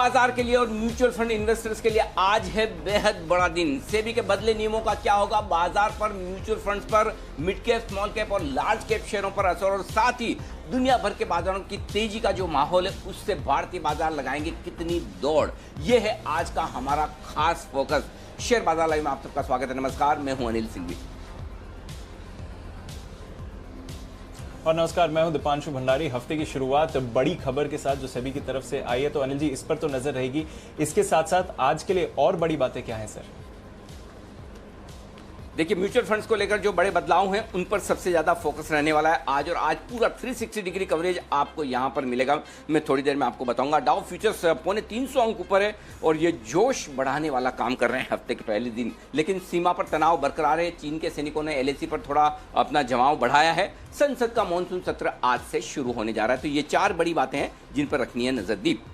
बाजार के लिए और म्यूचुअल फंड इन्वेस्टर्स के लिए आज है बेहद बड़ा दिन। सेबी के बदले नियमों का क्या होगा, बाजार पर, म्यूचुअल फंड्स पर, मिड कैप, स्मॉल कैप और लार्ज कैप शेयरों पर असर, और साथ ही दुनिया भर के बाजारों की तेजी का जो माहौल है उससे भारतीय बाजार लगाएंगे कितनी दौड़। यह है आज का हमारा खास फोकस। शेयर बाजार लाइव में आप सबका स्वागत है। नमस्कार, मैं हूं अनिल सिंघवी और नमस्कार, मैं हूं दीपांशु भंडारी। हफ्ते की शुरुआत बड़ी खबर के साथ जो सेबी की तरफ से आई है, तो अनिल जी इस पर तो नजर रहेगी। इसके साथ साथ आज के लिए और बड़ी बातें क्या हैं सर? देखिए, म्यूचुअल फंड्स को लेकर जो बड़े बदलाव हैं उन पर सबसे ज्यादा फोकस रहने वाला है आज, और आज पूरा 360 डिग्री कवरेज आपको यहां पर मिलेगा। मैं थोड़ी देर में आपको बताऊंगा। डाउ फ्यूचर्स 350 अंक ऊपर है और ये जोश बढ़ाने वाला काम कर रहे हैं हफ्ते के पहले दिन, लेकिन सीमा पर तनाव बरकरार है। चीन के सैनिकों ने एलएसी पर थोड़ा अपना जमाव बढ़ाया है। संसद का मॉनसून सत्र आज से शुरू होने जा रहा है। तो ये चार बड़ी बातें हैं जिन पर रखनी है नजर। दीप।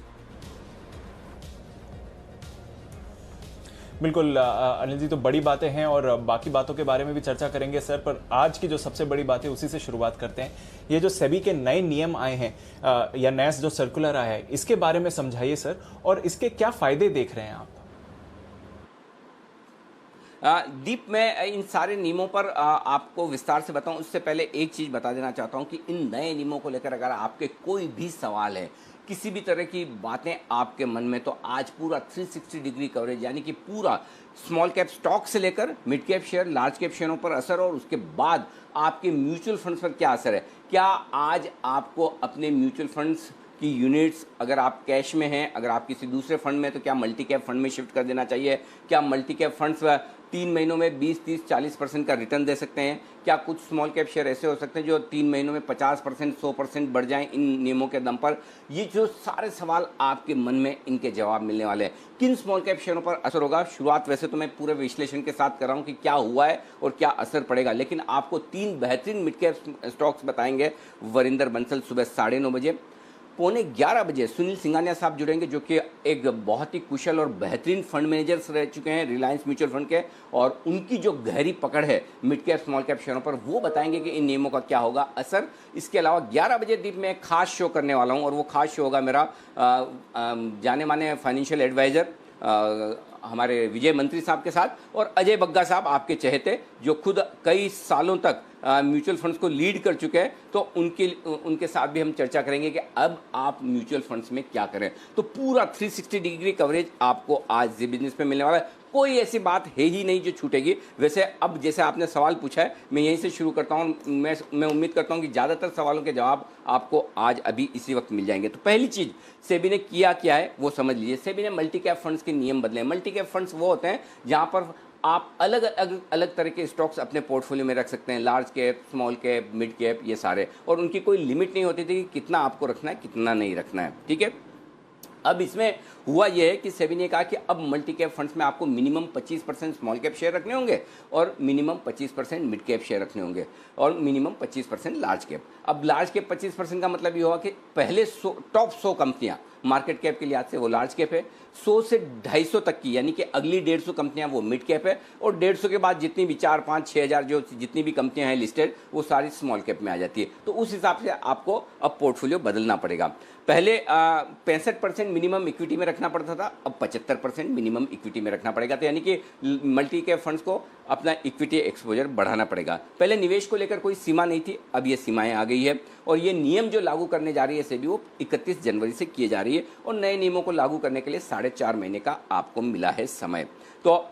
बिल्कुल अनिल जी, तो बड़ी बातें हैं और बाकी बातों के बारे में भी चर्चा करेंगे सर, पर आज की जो सबसे बड़ी बात है उसी से शुरुआत करते हैं। ये जो सेबी के नए नियम आए हैं या नया जो सर्कुलर आया है, इसके बारे में समझाइए सर, और इसके क्या फायदे देख रहे हैं आप? दीप, मैं इन सारे नियमों पर आपको विस्तार से बताऊं उससे पहले एक चीज बता देना चाहता हूं कि इन नए नियमों को लेकर अगर आपके कोई भी सवाल है, किसी भी तरह की बातें आपके मन में, तो आज पूरा 360 डिग्री कवरेज, यानी कि पूरा स्मॉल कैप स्टॉक से लेकर mid cap share, large cap शेयरों पर असर, और उसके बाद आपके म्यूचुअल फंड्स पर क्या असर है। क्या आज आपको अपने म्यूचुअल फंड्स की यूनिट्स, अगर आप कैश में हैं, अगर आप किसी दूसरे फंड में, तो क्या मल्टी कैप फंड में शिफ्ट कर देना चाहिए? क्या मल्टी कैप फंड्स 3 महीनों में 20, 30, 40% का रिटर्न दे सकते हैं? क्या कुछ स्मॉल कैप शेयर ऐसे हो सकते हैं जो 3 महीनों में 50%, 100% बढ़ जाएं इन नियमों के दम पर? ये जो सारे सवाल आपके मन में, इनके जवाब मिलने वाले हैं। किन स्मॉल कैप शेयरों पर असर होगा? शुरुआत वैसे तो मैं पूरे विश्लेषण के साथ कर रहा हूं कि क्या हुआ है और क्या असर पड़ेगा, लेकिन आपको 3 बेहतरीन मिड कैप स्टॉक्स बताएंगे वरिंदर बंसल सुबह 9:30 बजे। 11:15 बजे सुनील सिंघानिया साहब जुड़ेंगे, जो कि एक बहुत ही कुशल और बेहतरीन फंड मैनेजर्स रह चुके हैं रिलायंस म्यूचुअल फंड के, और उनकी जो गहरी पकड़ है मिड कैप स्मॉल कैप शेयरों पर, वो बताएंगे कि इन नियमों का क्या होगा असर। इसके अलावा 11 बजे दीप में एक खास शो करने वाला हूं, और वो खास शो होगा मेरा जाने माने फाइनेंशियल एडवाइजर हमारे विजय मंत्री साहब के साथ, और अजय बग्गा साहब आपके चहेते, जो खुद कई सालों तक म्यूचुअल फंड्स को लीड कर चुके हैं, तो उनके साथ भी हम चर्चा करेंगे कि अब आप म्यूचुअल फंड्स में क्या करें। तो पूरा 360 डिग्री कवरेज आपको आज जी बिजनेस पे मिलने वाला है। कोई ऐसी बात है ही नहीं जो छूटेगी। वैसे अब जैसे आपने सवाल पूछा है, मैं यहीं से शुरू करता हूं। मैं उम्मीद करता हूं कि ज़्यादातर सवालों के जवाब आपको आज अभी इसी वक्त मिल जाएंगे। तो पहली चीज़ सेबी ने किया क्या है वो समझ लीजिए। सेबी ने मल्टी कैप फंड्स के नियम बदले हैं। मल्टी कैप फंड्स वो होते हैं जहां पर आप अलग अलग अलग तरह के स्टॉक्स अपने पोर्टफोलियो में रख सकते हैं, large cap, small cap, mid cap, ये सारे, और उनकी कोई लिमिट नहीं होती थी कि कितना आपको रखना है, कितना नहीं रखना है। ठीक है। अब इसमें हुआ यह है कि सेबी ने कहा कि अब मल्टी कैप फंड्स में आपको मिनिमम 25% स्मॉल कैप शेयर रखने होंगे, और मिनिमम 25% मिड कैप शेयर रखने होंगे, और मिनिमम 25% लार्ज कैप। अब लार्ज कैप 25% का मतलब ये हुआ कि पहले टॉप 100 कंपनियां मार्केट कैप के लिहाज से वो लार्ज कैप है, 100 से 250 तक की, यानी कि अगली 150 कंपनियां वो मिड कैप है, और 150 के बाद जितनी भी 4, 5, 6 हज़ार जो जितनी भी कंपनियां हैं लिस्टेड, वो सारी स्मॉल कैप में आ जाती है। तो उस हिसाब से आपको अब पोर्टफोलियो बदलना पड़ेगा। पहले 65% मिनिमम इक्विटी में रखना पड़ता था, अब 75% मिनिमम इक्विटी में रखना पड़ेगा। तो यानी कि मल्टी कैप फंड्स को अपना इक्विटी एक्सपोजर बढ़ाना पड़ेगा। पहले निवेश को लेकर कोई सीमा नहीं थी, अब ये सीमाएं आ गई है, और ये नियम जो लागू करने जा रही है सेबी, वो 31 जनवरी से किए जा रही है, और नए नियमों को लागू करने के लिए 4.5 महीने का आपको मिला है समय। तो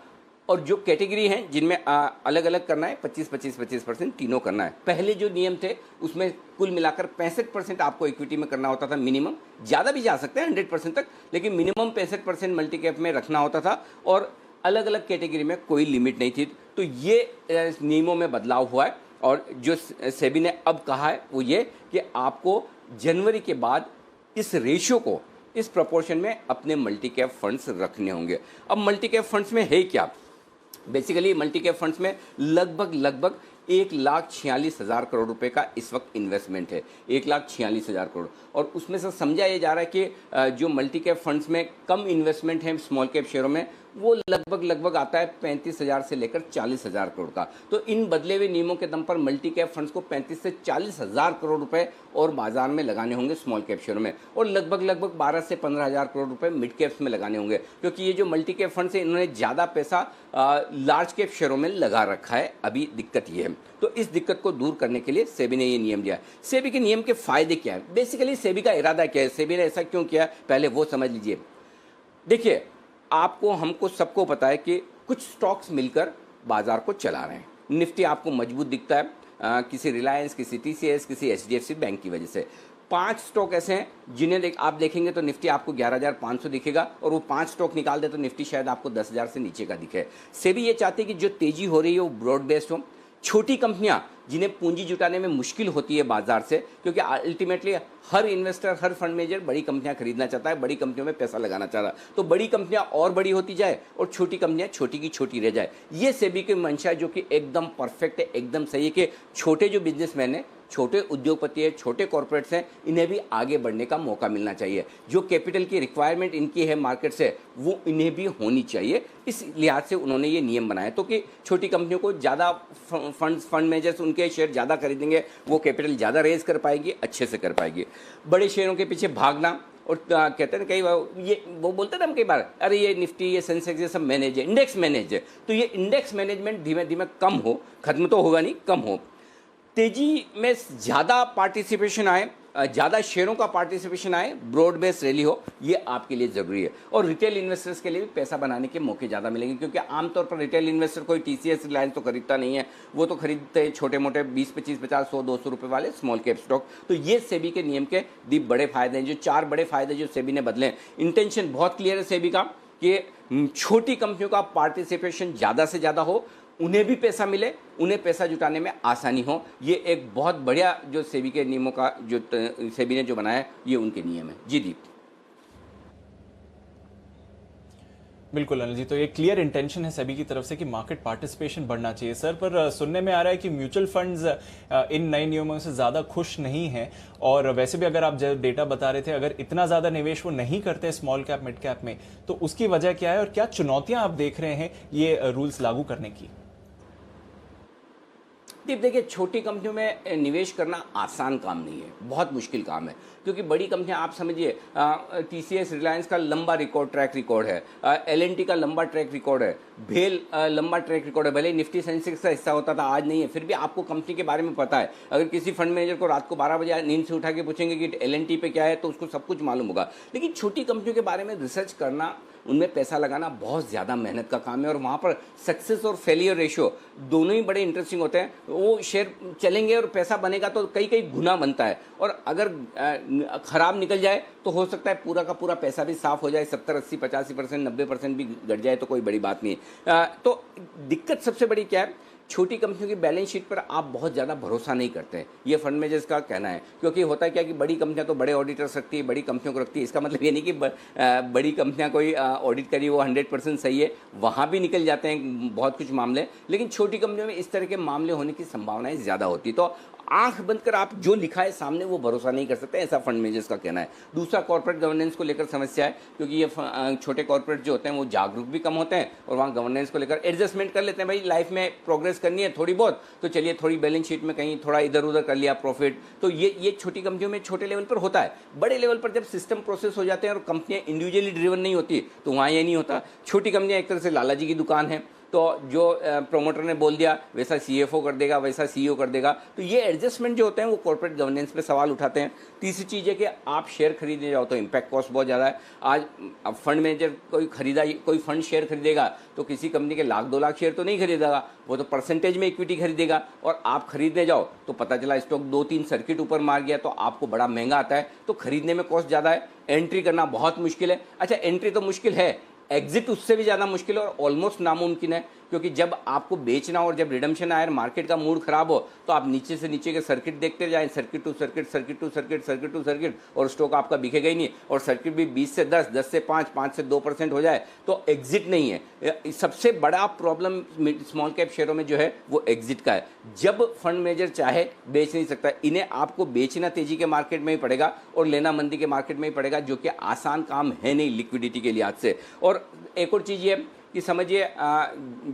और जो कैटेगरी हैं जिनमें अलग अलग करना है, 25% तीनों करना है। पहले जो नियम थे उसमें कुल मिलाकर 65% आपको इक्विटी में करना होता था मिनिमम, ज़्यादा भी जा सकते हैं 100% तक, लेकिन मिनिमम 65% मल्टी कैप में रखना होता था, और अलग अलग कैटेगरी में कोई लिमिट नहीं थी। तो ये नियमों में बदलाव हुआ है, और जो सेबी ने अब कहा है वो ये कि आपको जनवरी के बाद इस रेशियो को, इस प्रपोर्शन में अपने मल्टी कैप फंड्स रखने होंगे। अब मल्टी कैप फंड्स में है क्या? बेसिकली मल्टी कैप फंड्स में लगभग 1,46,000 करोड़ रुपए का इस वक्त इन्वेस्टमेंट है, 1,46,000 करोड़। और उसमें से समझा ये जा रहा है कि जो मल्टी कैप फंड्स में कम इन्वेस्टमेंट है स्मॉल कैप शेयरों में, वो लगभग लगभग आता है 35,000 से लेकर 40,000 करोड़ का। तो इन बदले हुए नियमों के दम पर मल्टी कैप फंड्स को 35 से 40,000 करोड़ रुपए और बाजार में लगाने होंगे स्मॉल कैप शेयरों में, और लगभग लगभग 12 से 15,000 करोड़ रुपए मिड कैप्स में लगाने होंगे, क्योंकि ये जो मल्टी कैप फंड्स है इन्होंने ज़्यादा पैसा लार्ज कैप शेयरों में लगा रखा है। अभी दिक्कत ये है, तो इस दिक्कत को दूर करने के लिए सेबी ने ये नियम दिया है। सेबी के नियम के फायदे क्या है, बेसिकली सेबी का इरादा क्या है, सेबी ने ऐसा क्यों किया, पहले वो समझ लीजिए। देखिए, आपको हमको सबको पता है कि कुछ स्टॉक्स मिलकर बाजार को चला रहे हैं। निफ्टी आपको मजबूत दिखता है किसी रिलायंस, किसी टीसीएस, किसी एचडीएफसी बैंक की वजह से। 5 स्टॉक ऐसे हैं जिन्हें आप देखेंगे तो निफ्टी आपको 11,500 दिखेगा, और वो 5 स्टॉक निकाल दे तो निफ्टी शायद आपको 10,000 से नीचे का दिखे। सेबी ये चाहती है कि जो तेजी हो रही है वो ब्रॉड बेस्ड हो। छोटी कंपनियां जिन्हें पूंजी जुटाने में मुश्किल होती है बाजार से, क्योंकि अल्टीमेटली हर इन्वेस्टर, हर फंड मैनेजर बड़ी कंपनियां खरीदना चाहता है, बड़ी कंपनियों में पैसा लगाना चाह रहा है, तो बड़ी कंपनियां और बड़ी होती जाए और छोटी कंपनियां छोटी की छोटी रह जाए। ये सेबी की मंशा है, जो कि एकदम परफेक्ट है, एकदम सही है कि छोटे जो बिजनेसमैन है, छोटे उद्योगपति है, छोटे कॉर्पोरेट्स हैं, इन्हें भी आगे बढ़ने का मौका मिलना चाहिए। जो कैपिटल की रिक्वायरमेंट इनकी है मार्केट से, वो इन्हें भी होनी चाहिए। इस लिहाज से उन्होंने ये नियम बनाया, तो कि छोटी कंपनियों को ज़्यादा फंड मैनेजर्स उनके शेयर ज़्यादा खरीदेंगे, वो कैपिटल ज़्यादा रेज कर पाएगी, अच्छे से कर पाएगी। बड़े शेयरों के पीछे भागना, और कहते हैं ना कई बार, ये वो बोलते हैं ना हम कई बार, अरे ये निफ्टी, ये सेंसेक्स, ये सब मैनेज है, इंडेक्स मैनेज है, तो ये इंडेक्स मैनेजमेंट धीमे धीमे कम हो, खत्म तो होगा नहीं, कम हो। तेजी में ज़्यादा पार्टिसिपेशन आए, ज़्यादा शेयरों का पार्टिसिपेशन आए, ब्रॉड बेस रैली हो, ये आपके लिए ज़रूरी है। और रिटेल इन्वेस्टर्स के लिए भी पैसा बनाने के मौके ज़्यादा मिलेंगे, क्योंकि आमतौर पर रिटेल इन्वेस्टर कोई टीसीएस, रिलायंस तो खरीदता नहीं है, वो तो खरीदते हैं छोटे मोटे 20, 25, 50, 100, 200 रुपये वाले स्मॉल कैप स्टॉक। तो ये सेबी के नियम के दीप बड़े फायदे हैं, जो 4 बड़े फायदे जो सेबी ने बदले हैं। इंटेंशन बहुत क्लियर है सेबी का कि छोटी कंपनियों का पार्टिसिपेशन ज़्यादा से ज़्यादा हो, उन्हें भी पैसा मिले, उन्हें पैसा जुटाने में आसानी हो। ये एक बहुत बढ़िया जो सेबी के नियमों का जो सेबी ने जो बनाया है, ये उनके नियम है। जी दीप। बिल्कुल अनिल जी, तो ये क्लियर इंटेंशन है सेबी की तरफ से कि मार्केट पार्टिसिपेशन बढ़ना चाहिए सर, पर सुनने में आ रहा है कि म्यूचुअल फंड्स इन नए नियमों से ज़्यादा खुश नहीं हैं, और वैसे भी अगर आप जब डेटा बता रहे थे, अगर इतना ज़्यादा निवेश वो नहीं करते स्मॉल कैप मिड कैप में, तो उसकी वजह क्या है और क्या चुनौतियां आप देख रहे हैं ये रूल्स लागू करने की? देखिए, छोटी कंपनियों में निवेश करना आसान काम नहीं है, बहुत मुश्किल काम है, क्योंकि बड़ी कंपनियां आप समझिए, टीसीएस, रिलायंस का लंबा ट्रैक रिकॉर्ड है, एलएनटी का लंबा ट्रैक रिकॉर्ड है, भेल लंबा ट्रैक रिकॉर्ड है। भले निफ्टी सेंसेक्स का हिस्सा होता था, आज नहीं है, फिर भी आपको कंपनी के बारे में पता है। अगर किसी फंड मैनेजर को रात को 12 बजे नींद से उठा के पूछेंगे कि एलएनटी पे क्या है, तो उसको सब कुछ मालूम होगा। लेकिन छोटी कंपनियों के बारे में रिसर्च करना, उनमें पैसा लगाना बहुत ज़्यादा मेहनत का काम है, और वहाँ पर सक्सेस और फेलियर रेशियो दोनों ही बड़े इंटरेस्टिंग होते हैं। वो शेयर चलेंगे और पैसा बनेगा तो कई कई गुना बनता है, और अगर खराब निकल जाए तो हो सकता है पूरा का पूरा पैसा भी साफ हो जाए, 70, 80, 85%, 90% भी घट जाए, तो कोई बड़ी बात नहीं है। तो दिक्कत सबसे बड़ी क्या है, छोटी कंपनियों की बैलेंस शीट पर आप बहुत ज़्यादा भरोसा नहीं करते हैं, ये फंड मैनेजर्स का कहना है। क्योंकि होता है क्या कि बड़ी कंपनियां तो बड़े ऑडिटर्स रखती है, बड़ी कंपनियों को रखती है, इसका मतलब ये नहीं कि बड़ी कंपनियां कोई ऑडिट करी वो 100% सही है, वहाँ भी निकल जाते हैं बहुत कुछ मामले। लेकिन छोटी कंपनियों में इस तरह के मामले होने की संभावनाएं ज़्यादा होती है, तो आंख बंद कर आप जो लिखा है सामने वो भरोसा नहीं कर सकते, ऐसा फंड मैनेजर्स का कहना है। दूसरा, कॉर्पोरेट गवर्नेंस को लेकर समस्या है, क्योंकि ये छोटे कॉर्पोरेट जो होते हैं वो जागरूक भी कम होते हैं, और वहाँ गवर्नेंस को लेकर एडजस्टमेंट कर लेते हैं। भाई लाइफ में प्रोग्रेस करनी है थोड़ी बहुत, तो चलिए थोड़ी बैलेंस शीट में कहीं थोड़ा इधर उधर कर लिया प्रॉफिट, तो ये छोटी कंपनियों में छोटे लेवल पर होता है। बड़े लेवल पर जब सिस्टम प्रोसेस हो जाते हैं और कंपनियां इंडिविजुअली ड्रिवन नहीं होती, तो वहाँ ये नहीं होता। छोटी कंपनियां एक तरह से लाला जी की दुकान है, तो जो प्रोमोटर ने बोल दिया वैसा सीएफओ कर देगा, वैसा सीईओ कर देगा, तो ये एडजस्टमेंट जो होते हैं वो कॉर्पोरेट गवर्नेंस पे सवाल उठाते हैं। तीसरी चीज़ है कि आप शेयर खरीदने जाओ तो इम्पैक्ट कॉस्ट बहुत ज़्यादा है। आज अब फंड मैनेजर कोई फंड शेयर खरीदेगा तो किसी कंपनी के 1,00,000 2 लाख शेयर तो नहीं खरीदेगा, वो तो परसेंटेज में इक्विटी खरीदेगा, और आप खरीदने जाओ तो पता चला स्टॉक 2-3 सर्किट ऊपर मार गया, तो आपको बड़ा महंगा आता है, तो खरीदने में कॉस्ट ज़्यादा है, एंट्री करना बहुत मुश्किल है। अच्छा, एंट्री तो मुश्किल है, एग्जिट उससे भी ज़्यादा मुश्किल है और ऑलमोस्ट नामुमकिन है, क्योंकि जब आपको बेचना हो और जब रिडम्पशन आए, मार्केट का मूड खराब हो, तो आप नीचे से नीचे के सर्किट देखते जाएं, circuit to circuit, circuit to circuit, circuit to circuit, और स्टॉक आपका बिकेगा ही नहीं, और सर्किट भी 20 से 10, 10 से 5, 5 से 2% हो जाए तो एग्जिट नहीं है। सबसे बड़ा प्रॉब्लम स्मॉल कैप शेयरों में जो है वो एग्जिट का है। जब फंड मैनेजर चाहे बेच नहीं सकता, इन्हें आपको बेचना तेजी के मार्केट में ही पड़ेगा और लेना मंदी के मार्केट में ही पड़ेगा, जो कि आसान काम है नहीं लिक्विडिटी के लिहाज से। और एक और चीज़ ये कि समझिए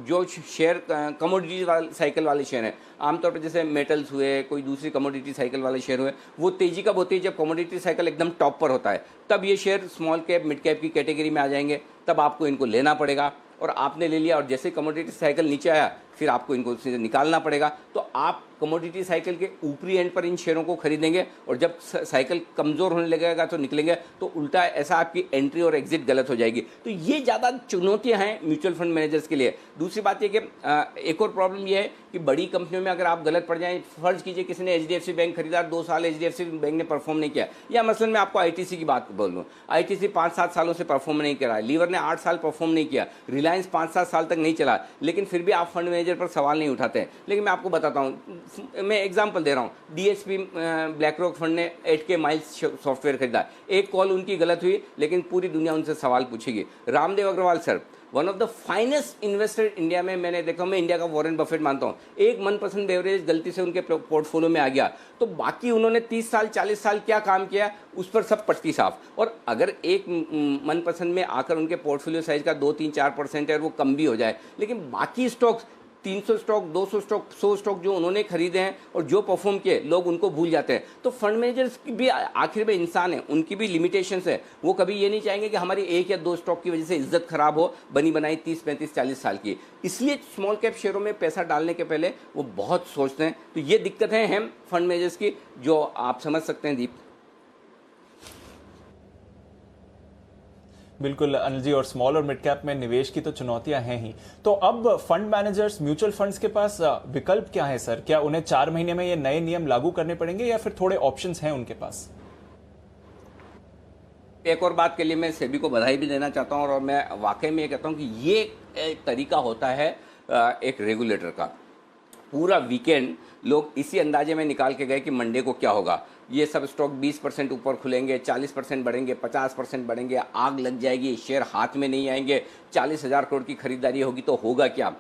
जो शेयर कमोडिटी वाले साइकिल वाले शेयर हैं, आमतौर पर जैसे मेटल्स हुए, कोई दूसरी कमोडिटी साइकिल वाले शेयर हुए, वो तेजी कब होती है? जब कमोडिटी साइकिल एकदम टॉप पर होता है, तब ये share small cap mid cap की कैटेगरी में आ जाएंगे, तब आपको इनको लेना पड़ेगा। और आपने ले लिया और जैसे कमोडिटी साइकिल नीचे आया, फिर आपको इनको सीधे निकालना पड़ेगा। तो आप कमोडिटी साइकिल के ऊपरी एंड पर इन शेयरों को खरीदेंगे और जब साइकिल कमज़ोर होने लगेगा तो निकलेंगे, तो उल्टा ऐसा आपकी एंट्री और एग्जिट गलत हो जाएगी। तो ये ज़्यादा चुनौतियां हैं म्यूचुअल फंड मैनेजर्स के लिए। दूसरी बात ये कि एक और प्रॉब्लम ये है कि बड़ी कंपनियों में अगर आप गलत पड़ जाएं, फर्ज कीजिए किसी ने HDFC बैंक खरीदा, 2 साल HDFC बैंक ने परफॉर्म नहीं किया, या मसलन मैं आपको ITC की बात बोल दूँ, ITC 5-7 सालों से परफॉर्म नहीं कर रहा है, लीवर ने 8 साल परफॉर्म नहीं किया, रिलायंस 5-7 साल तक नहीं चला, लेकिन फिर भी आप फंड मैनेजर पर सवाल नहीं उठाते हैं। लेकिन मैं आपको बताता हूँ, मैं एग्जाम्पल दे रहा हूँ, DSP ब्लैक रॉक फंड ने 8K माइल्स सॉफ्टवेयर खरीदा, एक कॉल उनकी गलत हुई लेकिन पूरी दुनिया उनसे सवाल पूछेगी। Ramdev Agrawal sir, one of the finest investor India में मैंने देखा, मैं इंडिया का वॉरेन बफेट मानता हूँ, एक मनपसंद बेवरेज गलती से उनके पोर्टफोलियो में आ गया तो बाकी उन्होंने 30 साल 40 साल क्या काम किया, उस पर सब पट्टी साफ। और अगर एक मनपसंद में आकर उनके पोर्टफोलियो साइज का 2-3-4% है और वो कम भी हो जाए, लेकिन बाकी स्टॉक्स 300 स्टॉक, 200 स्टॉक, 100 स्टॉक जो उन्होंने खरीदे हैं और जो परफॉर्म किए, लोग उनको भूल जाते हैं। तो फंड मैनेजर्स भी आखिर में इंसान है, उनकी भी लिमिटेशंस है। वो कभी ये नहीं चाहेंगे कि हमारी 1 या 2 स्टॉक की वजह से इज्जत खराब हो, बनी बनाई 30-35-40 साल की। इसलिए स्मॉल कैप शेयरों में पैसा डालने के पहले वो बहुत सोचते हैं। तो ये दिक्कतें हैं फंड मैनेजर्स की, जो आप समझ सकते हैं दीप। बिल्कुल अनिल जी, और स्मॉल और मिड कैप में निवेश की तो चुनौतियां हैं ही। तो अब फंड मैनेजर्स, म्यूचुअल फंड्स के पास विकल्प क्या है सर? क्या उन्हें 4 महीने में ये नए नियम लागू करने पड़ेंगे या फिर थोड़े ऑप्शंस हैं उनके पास? एक और बात के लिए मैं सेबी को बधाई भी देना चाहता हूं, और मैं वाकई में ये कहता हूं कि ये एक तरीका होता है एक रेगुलेटर का। पूरा वीकेंड लोग इसी अंदाजे में निकाल के गए कि मंडे को क्या होगा, ये सब स्टॉक 20% ऊपर खुलेंगे, 40% बढ़ेंगे, 50% बढ़ेंगे, आग लग जाएगी, शेयर हाथ में नहीं आएंगे, 40,000 करोड़ की खरीदारी होगी तो होगा क्या।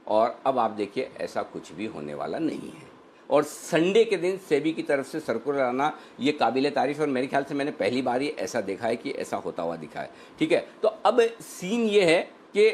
और अब आप देखिए ऐसा कुछ भी होने वाला नहीं है। और संडे के दिन सेबी की तरफ से सर्कुलर आना ये काबिल तारीफ, और मेरे ख्याल से मैंने पहली बार ही ऐसा देखा है कि ऐसा होता हुआ दिखा है। ठीक है, तो अब सीन ये है कि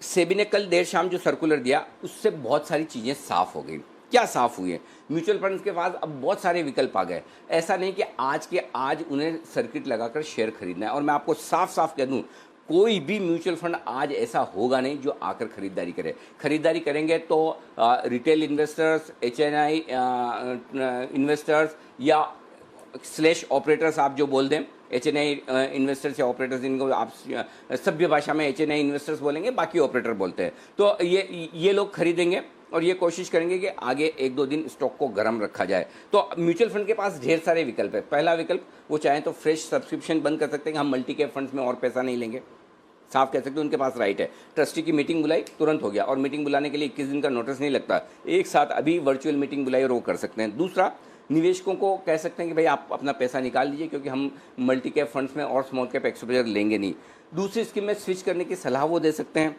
सेबी ने कल देर शाम जो सर्कुलर दिया उससे बहुत सारी चीज़ें साफ हो गई। क्या साफ हुई है? म्यूचुअल फंड्स के पास अब बहुत सारे विकल्प आ गए। ऐसा नहीं कि आज के आज उन्हें सर्किट लगाकर शेयर खरीदना है। और मैं आपको साफ साफ कह दूं, कोई भी म्यूचुअल फंड आज ऐसा होगा नहीं जो आकर खरीदारी करे। खरीदारी करेंगे तो रिटेल इन्वेस्टर्स, HNI इन्वेस्टर्स या स्लैश ऑपरेटर्स आप जो बोल दें, HNI इन्वेस्टर्स या ऑपरेटर्स, इनको आप सभ्य भाषा में HNI इन्वेस्टर्स बोलेंगे, बाकी ऑपरेटर बोलते हैं। तो ये लोग खरीदेंगे और ये कोशिश करेंगे कि आगे 1-2 दिन स्टॉक को गर्म रखा जाए। तो म्यूचुअल फंड के पास ढेर सारे विकल्प है। पहला विकल्प, वो चाहें तो फ्रेश सब्सक्रिप्शन बंद कर सकते हैं कि हम मल्टी कैप फंड्स में और पैसा नहीं लेंगे, साफ कह सकते हैं, उनके पास राइट है। ट्रस्टी की मीटिंग बुलाई, तुरंत हो गया, और मीटिंग बुलाने के लिए 21 दिन का नोटिस नहीं लगता, एक साथ अभी वर्चुअल मीटिंग बुलाई और वो कर सकते हैं। दूसरा, निवेशकों को कह सकते हैं कि भाई आप अपना पैसा निकाल लीजिए क्योंकि हम मल्टी कैप फंड्स में और स्मॉल कैप एक्सपोजर लेंगे नहीं। दूसरी स्कीम में स्विच करने की सलाह वो दे सकते हैं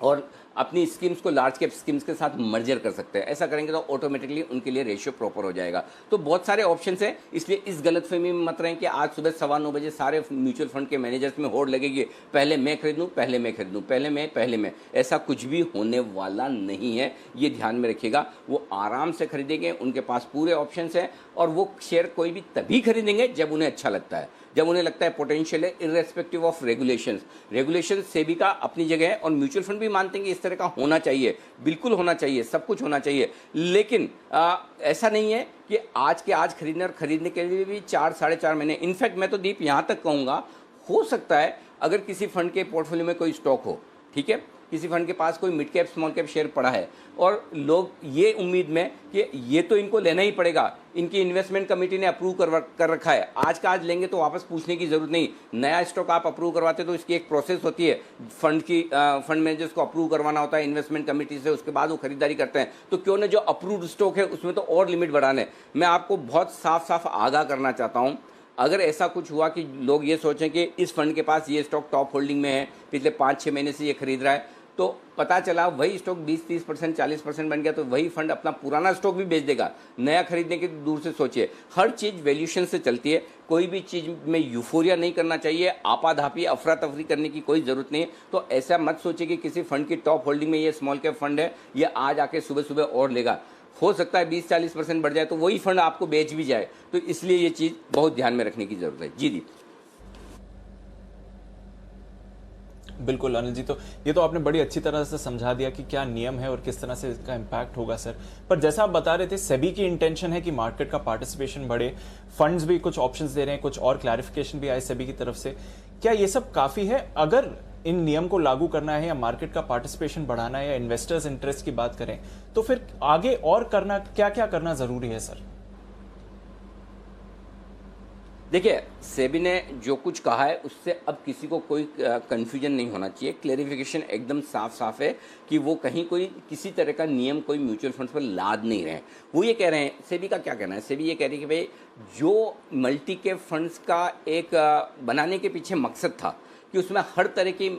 और अपनी स्कीम्स को लार्ज कैप स्कीम्स के साथ मर्जर कर सकते हैं। ऐसा करेंगे तो ऑटोमेटिकली उनके लिए रेशियो प्रॉपर हो जाएगा। तो बहुत सारे ऑप्शंस हैं, इसलिए इस गलतफहमी में मत रहें कि आज सुबह 9:15 बजे सारे म्यूचुअल फंड के मैनेजर्स में होड़ लगेगी, पहले मैं खरीदूं, पहले मैं खरीदूं, पहले मैं। ऐसा कुछ भी होने वाला नहीं है, ये ध्यान में रखिएगा। वो आराम से खरीदेंगे, उनके पास पूरे ऑप्शंस हैं, और वो शेयर कोई भी तभी खरीदेंगे जब उन्हें अच्छा लगता है, जब उन्हें लगता है पोटेंशियल है, इर्रेस्पेक्टिव ऑफ रेगुलेशंस सेबी का अपनी जगह है, और म्यूचुअल फंड भी मानते हैं कि इस तरह का होना चाहिए, बिल्कुल होना चाहिए, सब कुछ होना चाहिए। लेकिन ऐसा नहीं है कि आज के आज खरीदने, और खरीदने के लिए भी 4-4.5 महीने। इनफैक्ट मैं तो दीप यहाँ तक कहूँगा, हो सकता है अगर किसी फंड के पोर्टफोलियो में कोई स्टॉक हो, ठीक है, किसी फंड के पास कोई mid cap small cap share पड़ा है, और लोग ये उम्मीद में कि ये तो इनको लेना ही पड़ेगा, इनकी इन्वेस्टमेंट कमेटी ने अप्रूव कर रखा है, आज का आज लेंगे तो वापस पूछने की जरूरत नहीं। नया स्टॉक आप अप्रूव करवाते तो इसकी एक प्रोसेस होती है, फंड मैनेजर्स को अप्रूव करवाना होता है इन्वेस्टमेंट कमेटी से, उसके बाद वो खरीदारी करते हैं। तो क्यों ना जो अप्रूव्ड स्टॉक है उसमें तो और लिमिट बढ़ाने। मैं आपको बहुत साफ साफ आगाह करना चाहता हूँ, अगर ऐसा कुछ हुआ कि लोग ये सोचें कि इस फंड के पास ये स्टॉक टॉप होल्डिंग में है, पिछले 5-6 महीने से ये खरीद रहा है, तो पता चला वही स्टॉक 20-30%, 40% बन गया, तो वही फंड अपना पुराना स्टॉक भी बेच देगा। नया खरीदने की दूर से सोचिए। हर चीज़ वैल्यूएशन से चलती है। कोई भी चीज़ में यूफोरिया नहीं करना चाहिए, आपाधापी अफरा तफरी करने की कोई ज़रूरत नहीं है। तो ऐसा मत सोचिए कि किसी फंड की टॉप होल्डिंग में ये स्मॉल कैप फंड है, ये आज आके सुबह सुबह और लेगा। हो सकता है 20-40% बढ़ जाए तो वही फंड आपको बेच भी जाए। तो इसलिए ये चीज़ बहुत ध्यान में रखने की ज़रूरत है। जी दीप। बिल्कुल अनिल जी, तो ये तो आपने बड़ी अच्छी तरह से समझा दिया कि क्या नियम है और किस तरह से इसका इम्पैक्ट होगा सर। पर जैसा आप बता रहे थे, सेबी की इंटेंशन है कि मार्केट का पार्टिसिपेशन बढ़े, फंड्स भी कुछ ऑप्शंस दे रहे हैं, कुछ और क्लैरिफिकेशन भी आए सेबी की तरफ से। क्या ये सब काफ़ी है? अगर इन नियम को लागू करना है या मार्केट का पार्टिसिपेशन बढ़ाना है या इन्वेस्टर्स इंटरेस्ट की बात करें, तो फिर आगे और करना क्या क्या करना ज़रूरी है सर? देखिए, सेबी ने जो कुछ कहा है उससे अब किसी को कोई कन्फ्यूजन नहीं होना चाहिए। क्लेरिफिकेशन एकदम साफ साफ है कि वो कहीं कोई किसी तरह का नियम कोई म्यूचुअल फंड्स पर लाद नहीं रहे हैं। वो ये कह रहे हैं, सेबी का क्या कहना है, सेबी ये कह रही है कि भाई जो मल्टी कैप फंड्स का एक बनाने के पीछे मकसद था कि उसमें हर तरह की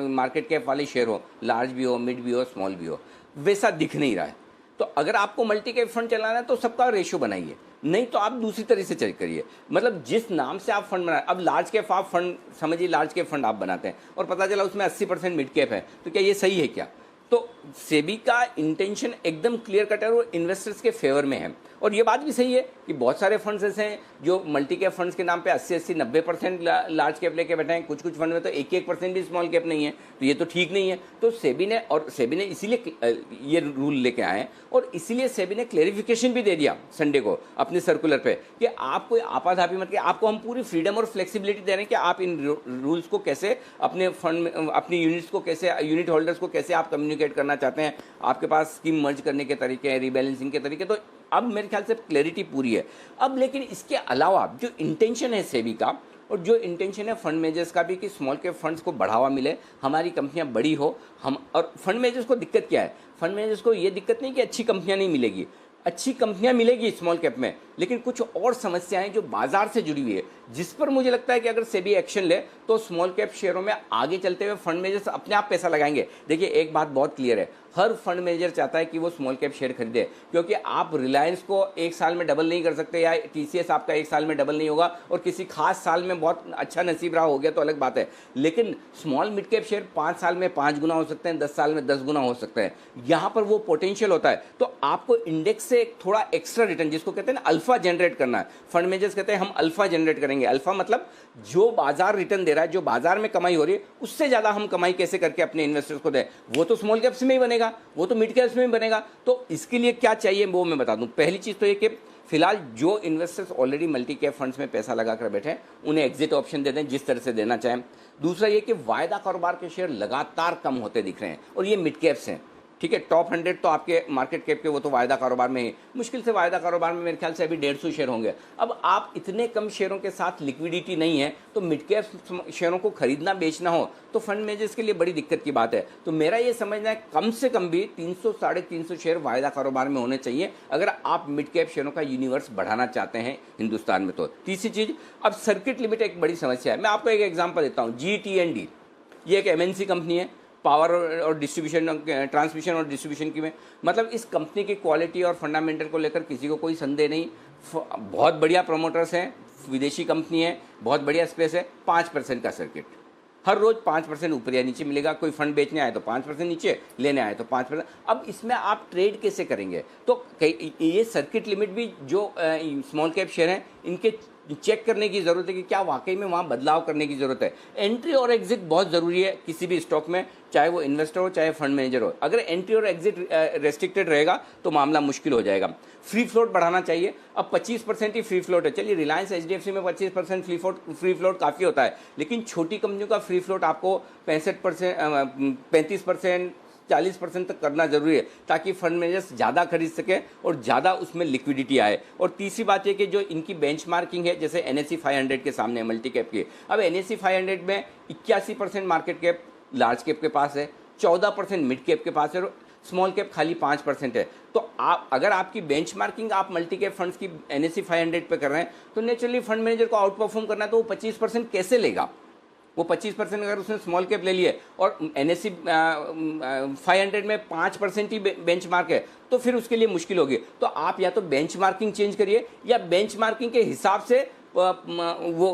मार्केट कैप वाले शेयर हो, लार्ज भी हो, मिड भी हो, स्मॉल भी हो, वैसा दिख नहीं रहा है। तो अगर आपको मल्टी कैप फंड चलाना है तो सबका रेशियो बनाइए, नहीं तो आप दूसरी तरह से चेक करिए। मतलब जिस नाम से आप फंड बनाए, अब लार्ज कैप आप फंड समझिए, लार्ज कैप फंड आप बनाते हैं और पता चला उसमें 80% मिड कैप है, तो क्या ये सही है क्या? तो सेबी का इंटेंशन एकदम क्लियर कट है और इन्वेस्टर्स के फेवर में है। और ये बात भी सही है कि बहुत सारे फंड्स ऐसे हैं जो मल्टी कैप फंड्स के नाम पे 80-90% लार्ज कैप लेके बैठे हैं। कुछ कुछ फंड में तो 1% भी स्मॉल कैप नहीं है, तो ये तो ठीक नहीं है। तो सेबी ने इसीलिए ये रूल लेके आए और इसीलिए सेबी ने क्लेरिफिकेशन भी दे दिया संडे को अपने सर्कुलर पे कि आप कोई आपाधापी मत, कि आपको हम पूरी फ्रीडम और फ्लेक्सिबिलिटी दे रहे हैं कि आप इन रूल्स को कैसे अपने फंड में, अपनी यूनिट्स को कैसे, यूनिट होल्डर्स को कैसे आप कम्युनिकेट करना चाहते हैं, आपके पास स्कीम मर्ज करने के तरीके हैं, रीबैलेंसिंग के तरीके। तो अब मेरे ख्याल से क्लैरिटी पूरी है। अब लेकिन इसके अलावा जो इंटेंशन है सेबी का और जो इंटेंशन है फंड मैनेजर्स का भी कि स्मॉल कैप फंड्स को बढ़ावा मिले, हमारी कंपनियां बड़ी हो हम। और फंड मैनेजर्स को दिक्कत क्या है? फंड मैनेजर्स को ये दिक्कत नहीं कि अच्छी कंपनियां नहीं मिलेगी, अच्छी कंपनियां मिलेगी स्मॉल कैप में, लेकिन कुछ और समस्याएं जो बाजार से जुड़ी हुई है, जिस पर मुझे लगता है कि अगर सेबी एक्शन ले तो स्मॉल कैप शेयरों में आगे चलते हुए फंड मैनेजर्स अपने आप पैसा लगाएंगे। देखिए, एक बात बहुत क्लियर है, हर फंड मैनेजर चाहता है कि वो स्मॉल कैप शेयर खरीदे, क्योंकि आप रिलायंस को एक साल में डबल नहीं कर सकते या टीसीएस आपका एक साल में डबल नहीं होगा, और किसी खास साल में बहुत अच्छा नसीब रहा हो गया तो अलग बात है। लेकिन स्मॉल मिड कैप शेयर 5 साल में 5 गुना हो सकते हैं, 10 साल में 10 गुना हो सकते हैं। यहाँ पर वो पोटेंशियल होता है। तो आपको इंडेक्स से थोड़ा एक्स्ट्रा रिटर्न, जिसको कहते हैं ना अल्फा जनरेट करना है। फंड मैनेजर्स कहते हैं हम अल्फा जनरेट करेंगे। अल्फा मतलब जो बाजार रिटर्न दे रहा है, जो बाजार में कमाई हो रही है, उससे ज़्यादा हम कमाई कैसे करके अपने इन्वेस्टर्स को दें। वो तो स्मॉल कैप्स में ही बनेगा, वो तो मिड कैप्स में ही बनेगा। तो इसके लिए क्या चाहिए वो मैं बता दूं। पहली चीज़ तो ये कि फिलहाल जो investors already multi cap funds में पैसा लगा कर बैठे हैं, उन्हें एग्जिट ऑप्शन दे दें जिस तरह से देना चाहें। दूसरा ये कि वायदा कारोबार के शेयर लगातार कम होते दिख रहे हैं और ये मिड कैप्स हैं, ठीक है। टॉप 100 तो आपके मार्केट कैप के वो तो वायदा कारोबार में ही, मुश्किल से वायदा कारोबार में मेरे ख्याल से अभी 150 शेयर होंगे। अब आप इतने कम शेयरों के साथ लिक्विडिटी नहीं है, तो मिड कैप शेयरों को खरीदना बेचना हो तो फंड मैनेजर्स के लिए बड़ी दिक्कत की बात है। तो मेरा ये समझना है कम से कम भी 300-350 शेयर वायदा कारोबार में होने चाहिए अगर आप मिड कैप शेयरों का यूनिवर्स बढ़ाना चाहते हैं हिंदुस्तान में। तो तीसरी चीज़, अब सर्किट लिमिट एक बड़ी समस्या है। मैं आपको एक एग्जाम्पल देता हूँ। GT&D ये एक MNC कंपनी है, पावर और डिस्ट्रीब्यूशन, ट्रांसमिशन और डिस्ट्रीब्यूशन की में। मतलब इस कंपनी की क्वालिटी और फंडामेंटल को लेकर किसी को कोई संदेह नहीं। बहुत बढ़िया प्रोमोटर्स हैं, विदेशी कंपनी है, बहुत बढ़िया स्पेस है। 5% का सर्किट, हर रोज 5% ऊपर या नीचे मिलेगा। कोई फंड बेचने आए तो 5% नीचे, लेने आए तो 5%। अब इसमें आप ट्रेड कैसे करेंगे? तो ये सर्किट लिमिट भी जो स्मॉल कैप शेयर हैं इनके चेक करने की ज़रूरत है कि क्या वाकई में वहाँ बदलाव करने की ज़रूरत है। एंट्री और एग्जिट बहुत ज़रूरी है किसी भी स्टॉक में, चाहे वो इन्वेस्टर हो चाहे फंड मैनेजर हो। अगर एंट्री और एग्जिट रेस्ट्रिक्टेड रहेगा तो मामला मुश्किल हो जाएगा। फ्री फ्लोट बढ़ाना चाहिए। अब 25% ही फ्री फ्लोट है। चलिए, रिलायंस HDFC में 25% फ्री फ्लोट काफ़ी होता है, लेकिन छोटी कंपनियों का फ्री फ्लोट आपको 35%, 40% तक करना जरूरी है ताकि फंड मैनेजर्स ज़्यादा खरीद सके और ज़्यादा उसमें लिक्विडिटी आए। और तीसरी बात यह कि जो इनकी बेंचमार्किंग है, जैसे NSE 500 के सामने मल्टी कैप की, अब NSE 500 में 81% मार्केट कैप लार्ज कैप के पास है, 14% मिड कैप के पास है और स्मॉल कैप खाली 5% है। तो आप अगर आपकी बेंचमार्किंग आप मल्टी कैप फंड्स की NSE 500 पे कर रहे हैं तो नेचुरली फंड मैनेजर को आउट परफॉर्म करना है, तो वो 25% कैसे लेगा? वो 25% अगर उसने स्मॉल कैप ले लिए और NSE 500 में 5% ही बेंचमार्क है तो फिर उसके लिए मुश्किल होगी। तो आप या तो बेंचमार्किंग चेंज करिए या बेंचमार्किंग के हिसाब से वो